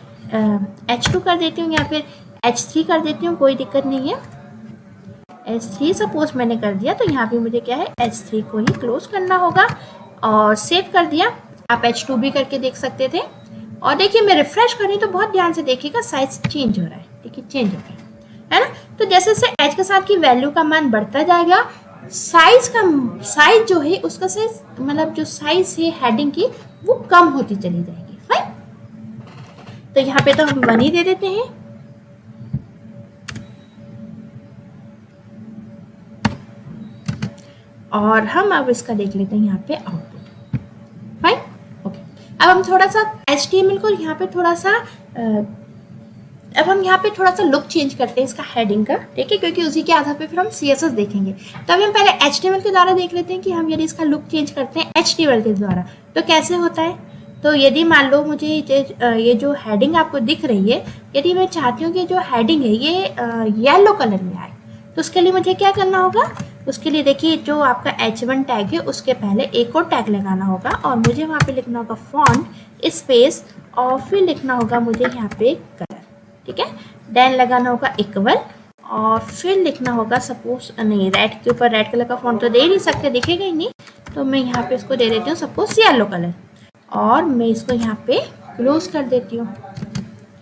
H2 कर देती हूँ या फिर H3 कर देती हूँ, कोई दिक्कत नहीं है। H3 सपोज मैंने कर दिया तो यहाँ पे मुझे क्या है, H3 को ही क्लोज करना होगा और सेव कर दिया। आप H2 भी करके देख सकते थे। और देखिए मैं रिफ्रेश कर रही हूँ तो बहुत ध्यान से देखिएगा साइज चेंज हो रहा है, देखिए चेंज हो रहा है ना। तो जैसे जैसे H के साथ की वैल्यू का मान बढ़ता जाएगा, साइज जो है उसका साइज, मतलब जो साइज है हेडिंग की वो कम होती चली जाएगी। फाइन, तो यहाँ पे तो हम 1 ही दे देते हैं। और हम अब इसका देख लेते हैं यहाँ पे आउटपुट। Fine, okay. अब हम थोड़ा सा HTML को यहाँ पे थोड़ा सा अब हम यहाँ पे थोड़ा सा लुक चेंज करते हैं इसका हेडिंग का, ठीक है, क्योंकि उसी के आधार पे फिर हम CSS देखेंगे। तो अभी हम पहले HTML के द्वारा देख लेते हैं कि हम यदि इसका लुक चेंज करते हैं HTML के द्वारा तो कैसे होता है। तो यदि मान लो मुझे ये जो हेडिंग आपको दिख रही है, यदि मैं चाहती हूँ कि जो हेडिंग है ये येलो कलर में आए, तो उसके लिए मुझे क्या करना होगा। उसके लिए देखिए जो आपका H1 टैग है उसके पहले एक और टैग लगाना होगा, और मुझे वहाँ पे लिखना होगा फॉन्ट स्पेस, और फिर लिखना होगा मुझे यहाँ पे कलर, ठीक है। देन लगाना होगा इक्वल, और फिर लिखना होगा सपोज, नहीं रेड के ऊपर रेड कलर का फॉन्ट तो दे नहीं सकते, दिखेगा ही नहीं, तो मैं यहाँ पे इसको दे देती हूँ सपोज येलो कलर, और मैं इसको यहाँ पे क्लोज कर देती हूँ,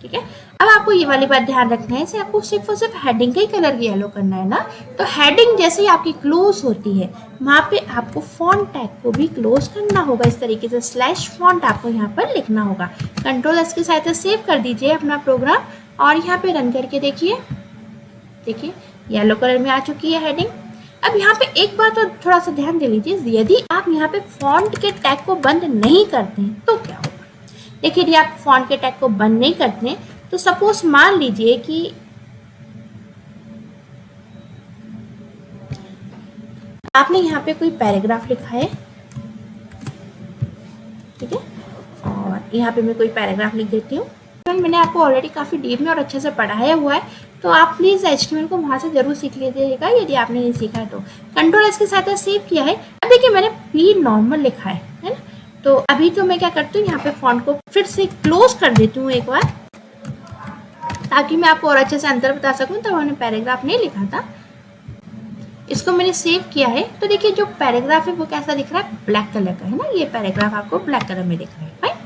ठीक है। अब आपको ये वाली बात ध्यान रखना है, इसे आपको सिर्फ और सिर्फ हेडिंग का ही कलर येलो करना है ना, तो हेडिंग जैसे ही आपकी क्लोज होती है वहाँ पे आपको फॉन्ट टैग को भी क्लोज करना होगा। इस तरीके से स्लैश फॉन्ट आपको यहाँ पर लिखना होगा। कंट्रोल एस की सहायता से सेव कर दीजिए अपना प्रोग्राम और यहाँ पे रन करके देखिए, देखिए येलो कलर में आ चुकी है हेडिंग। अब यहाँ पे एक बात और थोड़ा सा ध्यान दे लीजिए, यदि आप यहाँ पे फॉन्ट के टैग को बंद नहीं करते हैं तो क्या होगा। देखिए यदि आप फॉन्ट के टैग को बंद नहीं करते हैं तो सपोज मान लीजिए कि आपने यहाँ पे कोई पैराग्राफ लिखा है, ठीक है, और यहाँ पे मैं कोई पैराग्राफ लिख देती हूँ। मैंने आपको ऑलरेडी काफ़ी डीप में और अच्छे से पढ़ाया हुआ है, तो आप प्लीज़ HTML को वहाँ से जरूर सीख लीजिएगा यदि आपने नहीं सीखा है तो। कंट्रोल एस के साथ सेव किया है। अब देखिए मैंने P नॉर्मल लिखा है ना, तो अभी तो मैं क्या करती हूँ यहाँ पे फॉन्ट को फिर से क्लोज कर देती हूँ एक बार, ताकि मैं आपको और अच्छे से अंतर बता सकूँ। तो मैंने पैराग्राफ नहीं लिखा था, इसको मैंने सेव किया है। तो देखिए जो पैराग्राफ है वो कैसा दिख रहा है, ब्लैक कलर का है ना, ये पैराग्राफ आपको ब्लैक कलर में दिख रहा है, राइट,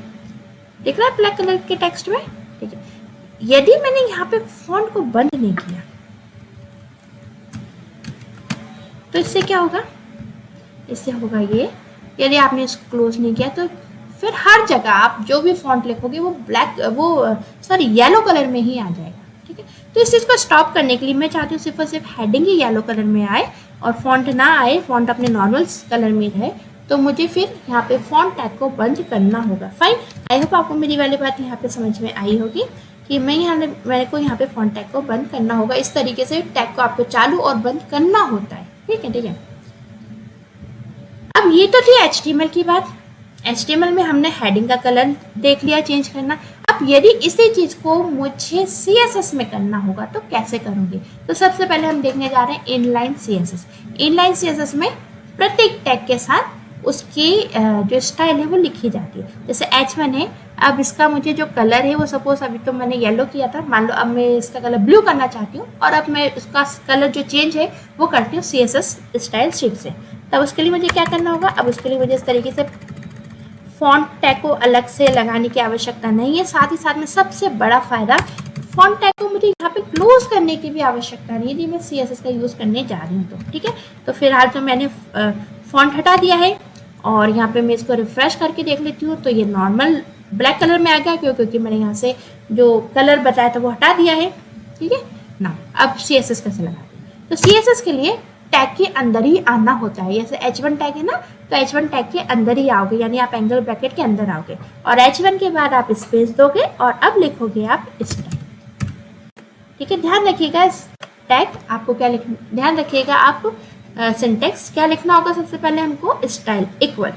दिख रहा है ब्लैक कलर के टेक्स्ट में, ठीक है। यदि मैंने यहाँ पे फॉन्ट को बंद नहीं किया तो इससे क्या होगा, इससे होगा ये, यदि आपने इसको क्लोज नहीं किया तो फिर हर जगह आप जो भी फॉन्ट लिखोगे वो येलो कलर में ही आ जाएगा, ठीक है। तो इस चीज़ को स्टॉप करने के लिए मैं चाहती हूँ सिर्फ और सिर्फ हेडिंग ही येलो कलर में आए और फॉन्ट ना आए, फॉन्ट अपने नॉर्मल कलर में रहे, तो मुझे फिर यहाँ पे फॉन्ट टैग को बंद करना होगा। फाइन, आई होप आपको मेरी वाली बात यहाँ पे समझ में आई होगी कि मेरे को यहाँ पे फॉन्ट टैग को बंद करना होगा। इस तरीके से टैग को आपको चालू और बंद करना होता है, ठीक है, ठीक है। अब ये तो थी HTML की बात। HTML में हमने हेडिंग का कलर देख लिया चेंज करना। अब यदि इसी चीज को मुझे CSS में करना होगा तो कैसे करूंगी, तो सबसे पहले हम देखने जा रहे हैं इनलाइन CSS। इनलाइन CSS में प्रत्येक टैग के साथ उसकी जो स्टाइल है वो लिखी जाती है। जैसे H1 है, अब इसका मुझे जो कलर है वो सपोज अभी तो मैंने येलो किया था, मान लो अब मैं इसका कलर ब्लू करना चाहती हूँ और अब मैं उसका कलर जो चेंज है वो करती हूँ CSS स्टाइल शीट से। तब उसके लिए मुझे क्या करना होगा, अब उसके लिए मुझे इस तरीके से फॉन्ट टैग को अलग से लगाने की आवश्यकता नहीं है। साथ ही साथ में सबसे बड़ा फायदा, फॉन्ट टैग को मुझे यहाँ पे क्लोज करने की भी आवश्यकता नहीं है यदि मैं CSS का यूज़ करने जा रही हूँ तो, ठीक है। तो फिलहाल तो मैंने फॉन्ट हटा दिया है और यहाँ पे मैं इसको रिफ्रेश करके देख लेती हूँ तो ये नॉर्मल ब्लैक कलर में आ गया, क्योंकि मैंने यहाँ से जो कलर बताया था वो हटा दिया है, ठीक है ना। अब CSS कैसे लगाते, तो CSS के लिए टैग के अंदर ही आना होता है। जैसे H1 टैग है ना, तो H1 टैग के अंदर ही आओगे, यानी आप एंगल ब्रैकेट के अंदर आओगे और H1 के बाद आप स्पेस दोगे और अब लिखोगे आप स्टाइल, ठीक है। ध्यान रखिएगा इस टैग आपको क्या लिखना, ध्यान रखिएगा आप सिंटेक्स क्या लिखना होगा। सबसे पहले हमको स्टाइल इक्वल,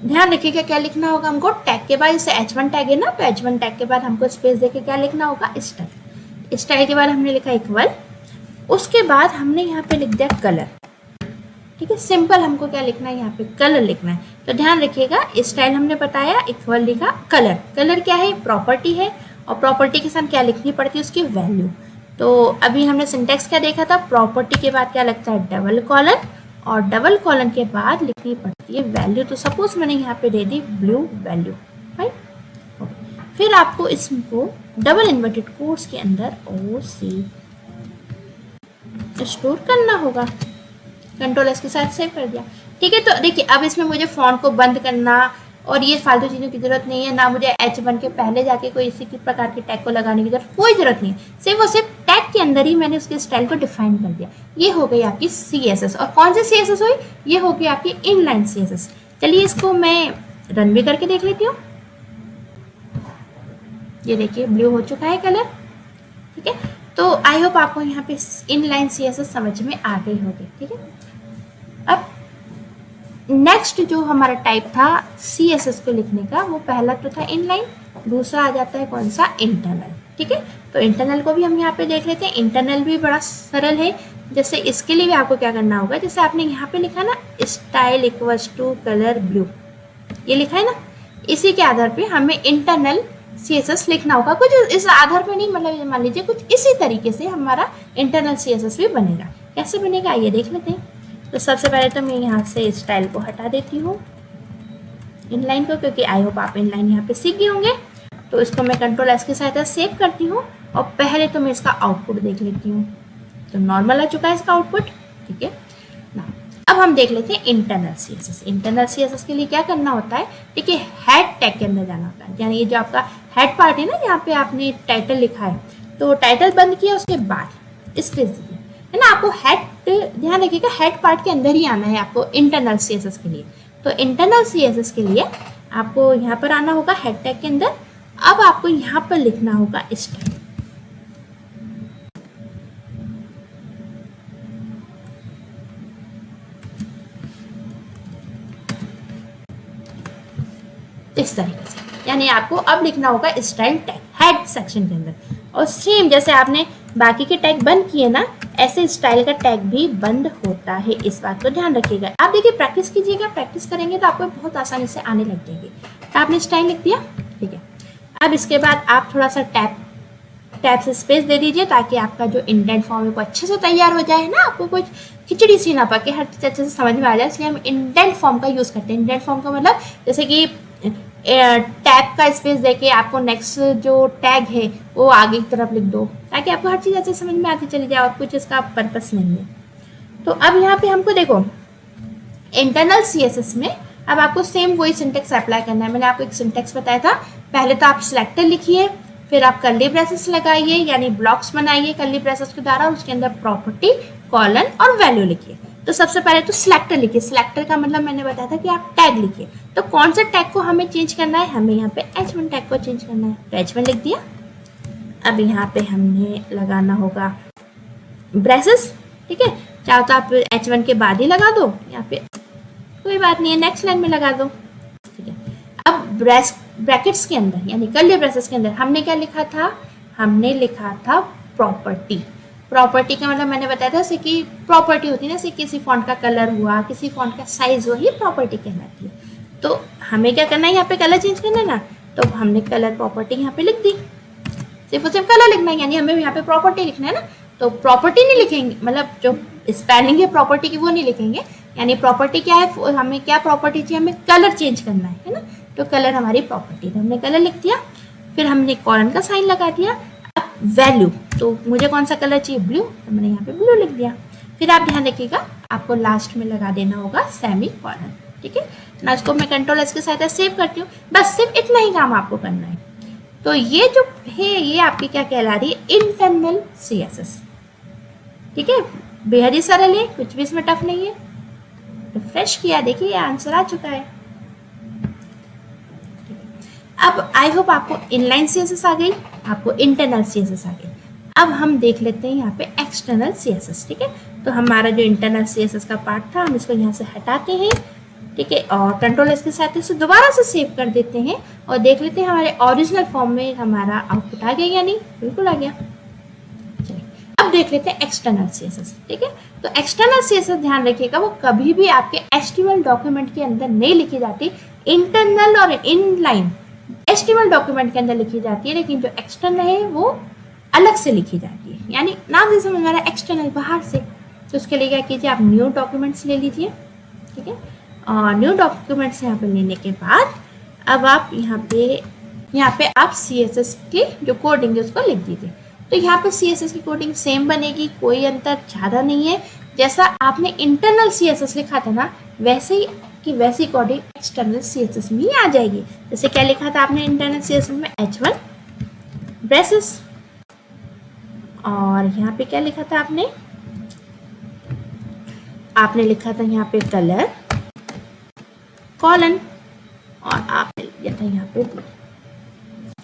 ध्यान रखिएगा क्या लिखना होगा हमको टैग के बाद, जैसे H1 टैग है ना, तो H1 टैग के बाद हमको स्पेस देके क्या लिखना होगा, स्टाइल। स्टाइल के बाद हमने लिखा इक्वल, उसके बाद हमने यहाँ पे लिख दिया कलर, ठीक है। सिंपल हमको क्या लिखना है, यहाँ पे कलर लिखना है। तो ध्यान रखिएगा स्टाइल हमने बताया, इक्वल लिखा, कलर, कलर क्या है, प्रॉपर्टी है और प्रॉपर्टी के साथ क्या लिखनी पड़ती है, उसकी वैल्यू। तो अभी हमने सिंटेक्स क्या देखा था, प्रॉपर्टी के बाद क्या लगता है, डबल कॉलन, और डबल कॉलन के बाद लिखनी पड़ती है वैल्यू। तो सपोज मैंने यहाँ पे दे दी ब्लू वैल्यू, राइट। फिर आपको इसको डबल इन्वर्टेड कोट्स के अंदर OC स्टोर करना होगा। कंट्रोल एस के साथ सेव कर दिया, ठीक है। तो देखिए अब इसमें मुझे फॉन्ट को बंद करना और ये फालतू चीज़ों की जरूरत नहीं है, ना मुझे H1 के पहले जाके कोई इसी प्रकार के टैग को लगाने की कोई जरूरत नहीं है। सिर्फ और सिर्फ टैग के अंदर ही मैंने उसके स्टाइल को डिफाइन कर दिया। ये हो गई आपकी CSS। और कौन सी CSS हुई, ये हो गई आपकी इनलाइन CSS। चलिए इसको मैं रन भी करके देख लेती हूँ। ये देखिए ब्लू हो चुका है कलर, ठीक है। तो आई होप आपको यहाँ पे इनलाइन CSS समझ में आ गई होगी, ठीक है। अब नेक्स्ट जो हमारा टाइप था CSS को लिखने का, वो पहला तो था इनलाइन, दूसरा आ जाता है कौन सा, इंटरनल, ठीक है। तो इंटरनल को भी हम यहाँ पे देख लेते हैं। इंटरनल भी बड़ा सरल है। जैसे इसके लिए भी आपको क्या करना होगा, जैसे आपने यहाँ पे लिखा ना style equals to colour blue, ये लिखा है ना, इसी के आधार पे हमें इंटरनल CSS लिखना होगा। कुछ इस आधार पे नहीं, मतलब मान लीजिए कुछ इसी तरीके से हमारा इंटरनल CSS भी बनेगा। कैसे बनेगा आइए देख लेते हैं। तो सबसे पहले तो मैं यहाँ से स्टाइल को हटा देती हूँ, इनलाइन को, क्योंकि आई होप आप इनलाइन यहाँ पे सीख गए होंगे। तो इसको मैं कंट्रोल एस की सहायता से सेव करती हूँ और पहले तो मैं इसका आउटपुट देख लेती हूँ। तो नॉर्मल आ चुका है इसका आउटपुट, ठीक है ना। अब हम देख लेते हैं इंटरनल सीएसएस। इंटरनल सीएसएस के लिए क्या करना होता है, ठीक है, हेड टैग के अंदर जाना होता है। यानी ये जो आपका हेड पार्ट है ना, यहाँ पे आपने टाइटल लिखा है, तो टाइटल बंद किया, उसके बाद स्पेस दीजिए, है ना। आपको हेड, ध्यान रखिएगा, हेड पार्ट के अंदर ही आना है आपको इंटरनल सीएसएस के लिए। तो इंटरनल सीएसएस के लिए आपको यहाँ पर आना होगा हेड टैग के अंदर। अब आपको यहाँ पर लिखना होगा स्टाइल। इस तरीके से, यानी आपको अब लिखना होगा स्टाइल टैग हेड सेक्शन के अंदर। और सेम जैसे आपने बाकी के टैग बंद किए ना, ऐसे स्टाइल का टैग भी बंद होता है, इस बात को ध्यान रखिएगा। आप देखिए, प्रैक्टिस कीजिएगा, प्रैक्टिस करेंगे तो आपको बहुत आसानी से आने लग जाएगी। तो आपने स्टाइल लिख दिया, ठीक है। अब इसके बाद आप थोड़ा सा टैब से स्पेस दे दीजिए, ताकि आपका जो इंडेंट फॉर्म है वो अच्छे से तैयार हो जाए ना, आपको कुछ खिचड़ी सी ना पके, हर चीज़ अच्छे से समझ में आ जाए। इसलिए हम इंडेंट फॉर्म का यूज़ करते हैं। इंडेंट फॉर्म का मतलब जैसे कि टैब का स्पेस देके आपको नेक्स्ट जो टैग है वो आगे की तरफ लिख दो, ताकि आपको हर चीज़ अच्छे समझ में आती चली जाए और कुछ इसका पर्पस नहीं है। तो अब यहाँ पे हमको देखो, इंटरनल सीएसएस में अब आपको सेम वही सिंटेक्स अप्लाई करना है। मैंने आपको एक सिंटेक्स बताया था, पहले तो आप सिलेक्टर लिखिए, फिर आप कर्ली ब्रेसेस लगाइए, यानी ब्लॉक्स बनाइए कर्ली ब्रेसेस के द्वारा, उसके अंदर प्रॉपर्टी, कॉलन और वैल्यू लिखिए। तो सबसे पहले तो सिलेक्टर लिखिए। सिलेक्टर का मतलब मैंने बताया था कि आप टैग लिखिए। तो कौन सा टैग को हमें चेंज करना है, हमें यहाँ पे H1 टैग को चेंज करना है, तो H1 लिख दिया। अब यहाँ पे हमने लगाना होगा ब्रेसेस, ठीक है। चाहो तो आप H1 के बाद ही लगा दो, यहाँ पे कोई बात नहीं है, नेक्स्ट लाइन में लगा दो, ठीक है। अब ब्रैकेट्स के अंदर यानी कर्ली ब्रेसेस के अंदर हमने क्या लिखा था, हमने लिखा था प्रॉपर्टी। प्रॉपर्टी का मतलब मैंने बताया था, जैसे कि प्रॉपर्टी होती है ना, जैसे किसी फॉन्ट का कलर हुआ, किसी फॉन्ट का साइज हुआ, ये प्रॉपर्टी कहलाती है। तो हमें क्या करना है, यहाँ पे कलर चेंज करना है ना, तो हमने कलर प्रॉपर्टी यहाँ पे लिख दी। सिर्फ और सिर्फ कलर लिखना है, यानी हमें यहाँ पे प्रॉपर्टी लिखना है ना। तो प्रॉपर्टी नहीं लिखेंगे, मतलब जो स्पेलिंग है प्रॉपर्टी की वो नहीं लिखेंगे। यानी प्रॉपर्टी क्या है, हमें क्या प्रॉपर्टी चाहिए, हमें कलर चेंज करना है ना। तो कलर हमारी प्रॉपर्टी, तो हमने कलर लिख दिया। फिर हमने कॉलन का साइन लगा दिया। अब वैल्यू, तो मुझे कौन सा कलर चाहिए, ब्लू, तो मैंने यहाँ पे ब्लू लिख दिया। फिर आप ध्यान रखिएगा, आपको लास्ट में लगा देना होगा सेमी कॉलन, ठीक है ना। इसको मैं कंट्रोल एस की सहायता सेव करती हूँ। बस सिर्फ इतना ही काम आपको करना है। तो ये जो है ये आपकी क्या कहला रही है, इंटरनल सीएसएस, ठीक है। बेहद ही सरल है, कुछ भी इसमें टफ नहीं है। रिफ्रेश किया, देखिए आंसर आ चुका है। अब आई होप आपको इनलाइन सीएसएस आ गई, आपको इंटरनल सीएसएस आ गई। अब हम देख लेते हैं यहाँ पे एक्सटर्नल सीएसएस, ठीक है। तो हमारा जो इंटरनल सीएसएस का पार्ट था, हम इसको यहाँ से हटाते हैं, ठीक है, और कंट्रोल एस के साथ इसे दोबारा से सेव कर देते हैं और देख लेते हैं हमारे ओरिजिनल फॉर्म में हमारा आउटपुट आ गया या नहीं। बिल्कुल आ गया। चलिए अब देख लेते हैं एक्सटर्नल सीएसएस, ठीक है। तो एक्सटर्नल सीएसएस ध्यान रखिएगा, वो कभी भी आपके HTML डॉक्यूमेंट के अंदर नहीं लिखी जाती। इंटरनल और इनलाइन HTML डॉक्यूमेंट के अंदर लिखी जाती है, लेकिन जो एक्सटर्नल है वो अलग से लिखी जाती है। यानी नाम से समझ आ रहा है, एक्सटर्नल बाहर से। तो उसके लिए क्या कीजिए, आप न्यू डॉक्यूमेंट्स ले लीजिए, ठीक है। और न्यू डॉक्यूमेंट्स यहाँ पे लेने के बाद अब आप यहाँ पे आप CSS की जो कोडिंग है उसको लिख दीजिए। तो यहाँ पे CSS की कोडिंग सेम बनेगी, कोई अंतर ज़्यादा नहीं है। जैसा आपने इंटरनल CSS लिखा था ना, वैसे ही कि वैसी कोडिंग एक्सटर्नल CSS में ही आ जाएगी। जैसे क्या लिखा था आपने इंटरनल CSS में, H1 ब्रेसेस, और यहाँ पे क्या लिखा था आपने लिखा था यहाँ पे कलर, कॉलन, और आपने लिया था यहाँ पे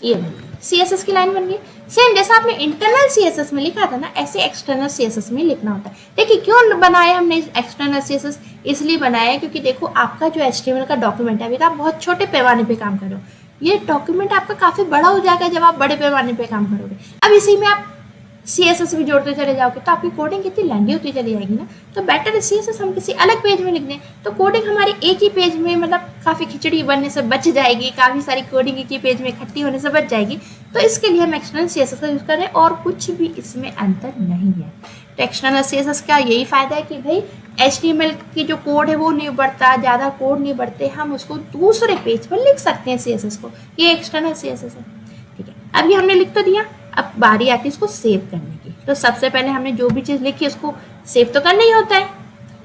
ये CSS की लाइन बन गई। सेम जैसा आपने इंटरनल CSS में लिखा था ना, ऐसे एक्सटर्नल CSS में लिखना होता है। देखिए क्यों बनाया हमने एक्सटर्नल CSS, इसलिए बनाया है क्योंकि देखो आपका जो HTML का डॉक्यूमेंट है, अभी तो आप बहुत छोटे पैमाने पे काम कर रहे हो, ये डॉक्यूमेंट आपका काफी बड़ा हो जाएगा जब आप बड़े पैमाने पे काम करोगे। अब इसी में आप CSS भी जोड़ते चले जाओगे तो आपकी कोडिंग कितनी लंबी होती चली जाएगी ना। तो बेटर CSS हम किसी अलग पेज में लिख दें, तो कोडिंग हमारी एक ही पेज में, मतलब काफ़ी खिचड़ी बनने से बच जाएगी, काफ़ी सारी कोडिंग एक ही पेज में इकट्ठी होने से बच जाएगी। तो इसके लिए हम एक्सटर्नल CSS का यूज़ करें और कुछ भी इसमें अंतर नहीं है। तो एक्सटर्नल CSS का यही फ़ायदा है कि भाई HTML की जो कोड है वो नहीं बढ़ता, ज़्यादा कोड नहीं बढ़ते, हम उसको दूसरे पेज पर लिख सकते हैं CSS को। ये एक्सटर्नल CSS है, ठीक है। अब ये हमने लिख तो दिया, अब बारी आती है इसको सेव करने की। तो सबसे पहले हमने जो भी चीज़ लिखी उसको सेव तो करना ही होता है,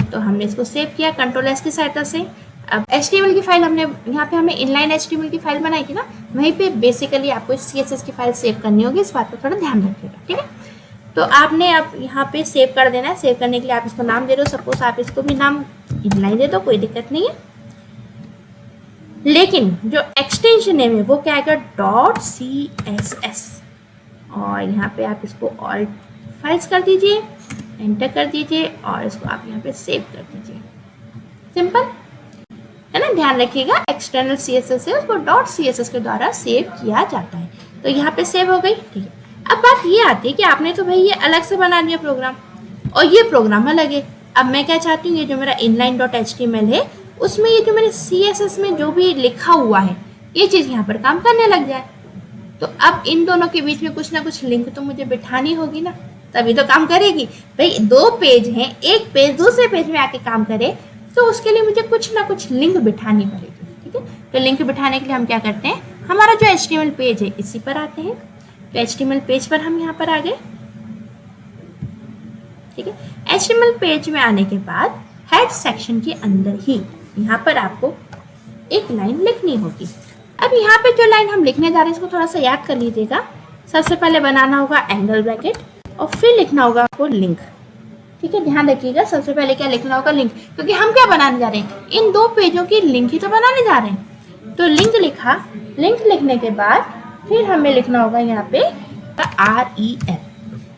तो हमने इसको सेव किया Ctrl+S की सहायता से। अब HTML की फाइल हमने यहाँ पे हमने इनलाइन HTML की फाइल बनाई थी ना, वहीं पे बेसिकली आपको CSS की फाइल सेव करनी होगी, इस बात का थोड़ा ध्यान रखिएगा, ठीक है। तो आपने अब यहाँ पे सेव कर देना है। सेव करने के लिए आप इसको नाम दे रहे हो, सपोज आप इसको भी नाम इनलाइन दे दो, कोई दिक्कत नहीं है। लेकिन जो एक्सटेंशन नेम है वो क्या आएगा, .css, और यहाँ पे आप इसको ऑल फाइल्स कर दीजिए, एंटर कर दीजिए और इसको आप यहाँ पे सेव कर दीजिए। सिंपल है ना, ध्यान रखिएगा एक्सटर्नल CSS है उसको .css के द्वारा सेव किया जाता है। तो यहाँ पे सेव हो गई, ठीक है। अब बात ये आती है कि आपने तो भाई ये अलग से बना दिया प्रोग्राम और ये प्रोग्राम अलग है। अब मैं क्या चाहती हूँ, ये जो मेरा inline.html है उसमें ये जो मेरे CSS में जो भी लिखा हुआ है ये चीज़ यहाँ पर काम करने लग जाए। तो अब इन दोनों के बीच में कुछ ना कुछ लिंक तो मुझे बिठानी होगी ना, तभी तो काम करेगी। भाई दो पेज हैं, एक पेज दूसरे पेज में आके काम करे, तो उसके लिए मुझे कुछ ना कुछ लिंक बिठानी पड़ेगी, ठीक है। तो लिंक बिठाने के लिए हम क्या करते हैं, हमारा जो HTML पेज है इसी पर आते हैं। तो HTML पेज पर हम यहाँ पर आ गए, ठीक है। HTML पेज में आने के बाद हेड सेक्शन के अंदर ही यहाँ पर आपको एक लाइन लिखनी होगी। अब यहाँ पे जो लाइन हम लिखने जा रहे हैं इसको थोड़ा सा याद कर लीजिएगा। सबसे पहले बनाना होगा एंगल ब्रैकेट और फिर लिखना होगा आपको लिंक, ठीक है। ध्यान रखिएगा सबसे पहले क्या लिखना होगा, लिंक, क्योंकि हम क्या बनाने जा रहे हैं, इन दो पेजों की लिंक ही तो बनाने जा रहे हैं। तो लिंक लिखा, लिंक लिखने के बाद फिर हमें लिखना होगा यहाँ पे REL,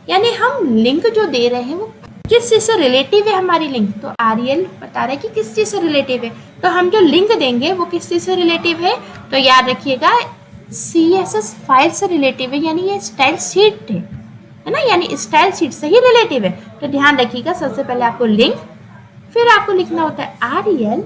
यानी हम लिंक जो दे रहे हैं वो किस चीज़ से रिलेटिव है हमारी लिंक। तो REL बता रहा है कि किस चीज़ से रिलेटिव है, तो हम जो लिंक देंगे वो किस चीज़ से रिलेटिव है। तो याद रखिएगा CSS फाइल से रिलेटिव है, यानी ये स्टाइल शीट है ना, यानी स्टाइल शीट से ही रिलेटिव है। तो ध्यान रखिएगा सबसे पहले आपको लिंक, फिर आपको लिखना होता है REL।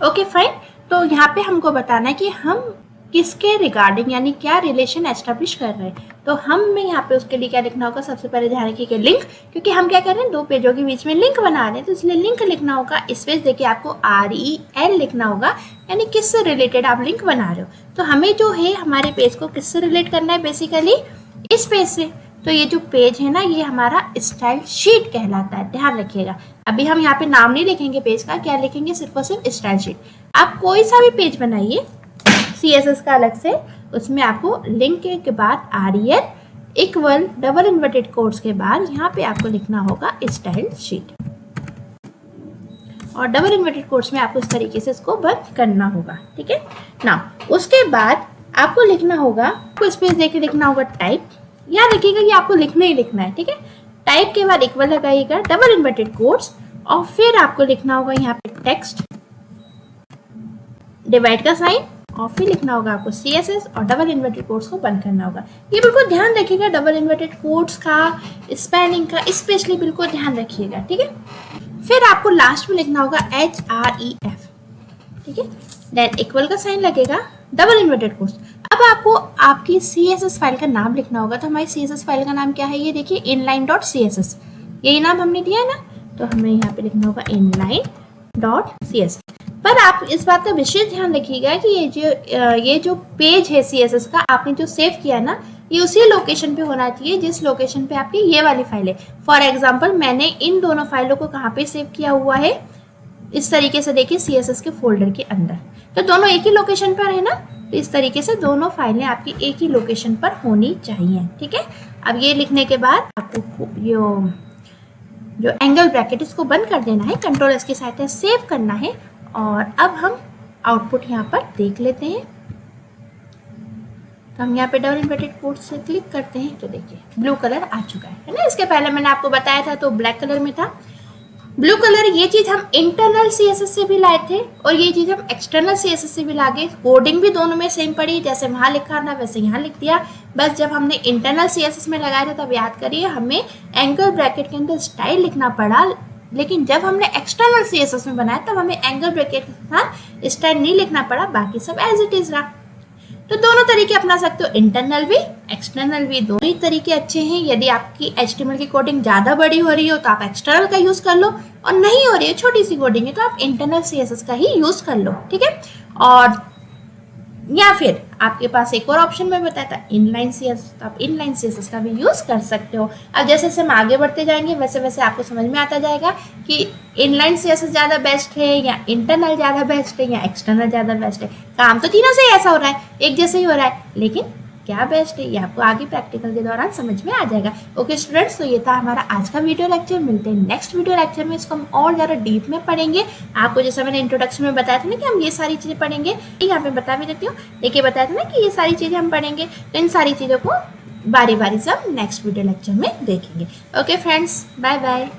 Okay fine. तो यहाँ पे हमको बताना है कि हम किसके रिगार्डिंग यानी क्या रिलेशन एस्टेब्लिश कर रहे हैं। तो हमें यहाँ पे उसके लिए क्या लिखना होगा, सबसे पहले ध्यान रखिए लिंक, क्योंकि हम क्या कर रहे हैं दो पेजों के बीच में लिंक बना रहे हैं, तो इसलिए लिंक लिखना होगा। स्पेस देखिए आपको REL लिखना होगा, यानी किससे रिलेटेड आप लिंक बना रहे हो। तो हमें जो है हमारे पेज को किससे रिलेट करना है, बेसिकली इस पेज से। तो ये जो पेज है ना ये हमारा स्टाइल शीट कहलाता है, ध्यान रखिएगा। अभी हम यहाँ पे नाम नहीं लिखेंगे पेज का, क्या लिखेंगे, सिर्फ और सिर्फ स्टाइल शीट। आप कोई सा भी पेज बनाइए CSS का अलग से, उसमें आपको लिंक के बाद REL equal double inverted quotes के बाद यहाँ पे आपको लिखना होगा स्टाइल शीट, और डबल इन्वर्टेड कोट्स में आपको इस तरीके से इसको बंद करना होगा, ठीक है ना। उसके बाद आपको लिखना होगा, आपको स्पेस देके लिखना होगा टाइप। याद रखिएगा कि आपको लिखना ही लिखना है, ठीक है। टाइप के बाद इक्वल लगाइएगा, डबल इन्वर्टेड कोट्स, और फिर आपको लिखना होगा यहाँ पे टेक्स्ट, डिवाइड का साइन, और फिर लिखना होगा आपको CSS और डबल इन्वर्टेड कोट्स को बंद करना होगा। ये बिल्कुल ध्यान रखिएगा, डबल इन्वर्टेड कोट्स का, स्पेलिंग का स्पेशली बिल्कुल ध्यान रखिएगा, ठीक है। फिर आपको लास्ट में लिखना होगा HREF, ठीक है। देन इक्वल का साइन लगेगा, डबल इन्वर्टेड कोट्स। अब आपको आपकी CSS फाइल का नाम लिखना होगा। तो हमारी CSS फाइल का नाम क्या है, ये देखिए inline.css, यही नाम हमने दिया है ना। तो हमें यहाँ पे लिखना होगा inline.css। पर आप इस बात का विशेष ध्यान रखिएगा कि ये जो पेज है CSS का आपने जो सेव किया ना, ये उसी लोकेशन पे होना चाहिए जिस लोकेशन पे आपकी ये वाली फाइल है। फॉर एग्जांपल मैंने इन दोनों फाइलों को कहाँ पे सेव किया हुआ है, इस तरीके से देखिए CSS के फोल्डर के अंदर। तो दोनों एक ही लोकेशन पर है ना, तो इस तरीके से दोनों फाइलें आपकी एक ही लोकेशन पर होनी चाहिए, ठीक है। अब ये लिखने के बाद आपको जो एंगल ब्रैकेट इसको बंद कर देना है, Ctrl+S की सहायता से सेव करना है। और अब हम आउटपुट यहाँ पर देख लेते हैं। तो हम यहाँ पे डबल इन्वर्टेड कोट्स से क्लिक करते हैं, तो देखिए ब्लू कलर आ चुका है ना। इसके पहले मैंने आपको बताया था तो ब्लैक कलर में था। ब्लू कलर ये चीज़ हम इंटरनल CSS से भी लाए थे और ये चीज़ हम एक्सटर्नल CSS से भी ला गए। कोडिंग भी दोनों में सेम पड़ी, जैसे वहाँ लिखा था वैसे यहाँ लिख दिया। बस जब हमने इंटरनल CSS में लगाया था तब याद करिए हमें एंगल ब्रैकेट के अंदर स्टाइल लिखना पड़ा, लेकिन जब हमने एक्सटर्नल CSS में बनाया तब हमें एंगल ब्रैकेट के साथ स्टाइल नहीं लिखना पड़ा, बाकी सब एज इट इज रहा। तो दोनों तरीके अपना सकते हो, इंटरनल भी एक्सटर्नल भी, दोनों ही तरीके अच्छे हैं। यदि आपकी HTML की कोडिंग ज़्यादा बड़ी हो रही हो तो आप एक्सटर्नल का यूज़ कर लो, और नहीं हो रही है, छोटी सी कोडिंग है, तो आप इंटरनल CSS का ही यूज़ कर लो, ठीक है। और या फिर आपके पास एक और ऑप्शन में बताया था इनलाइन CSS, तो आप इनलाइन CSS का भी यूज़ कर सकते हो। अब जैसे जैसे हम आगे बढ़ते जाएंगे वैसे वैसे आपको समझ में आता जाएगा कि इनलाइन CSS ज़्यादा बेस्ट है या इंटरनल ज़्यादा बेस्ट है या एक्सटर्नल ज़्यादा बेस्ट है। काम तो तीनों से ऐसा हो रहा है, एक जैसे ही हो रहा है, लेकिन क्या बेस्ट है ये आपको आगे प्रैक्टिकल के दौरान समझ में आ जाएगा। ओके स्टूडेंट्स, तो ये था हमारा आज का वीडियो लेक्चर। मिलते हैं नेक्स्ट वीडियो लेक्चर में, इसको हम और ज़्यादा डीप में पढ़ेंगे। आपको जैसा मैंने इंट्रोडक्शन में बताया था ना कि हम ये सारी चीज़ें पढ़ेंगे, यहाँ पे बता भी देती हूँ, देखिए बताया था ना कि ये सारी चीज़ें हम पढ़ेंगे, तो इन सारी चीज़ों को बारी बारी से हम नेक्स्ट वीडियो लेक्चर में देखेंगे। Okay friends, bye bye.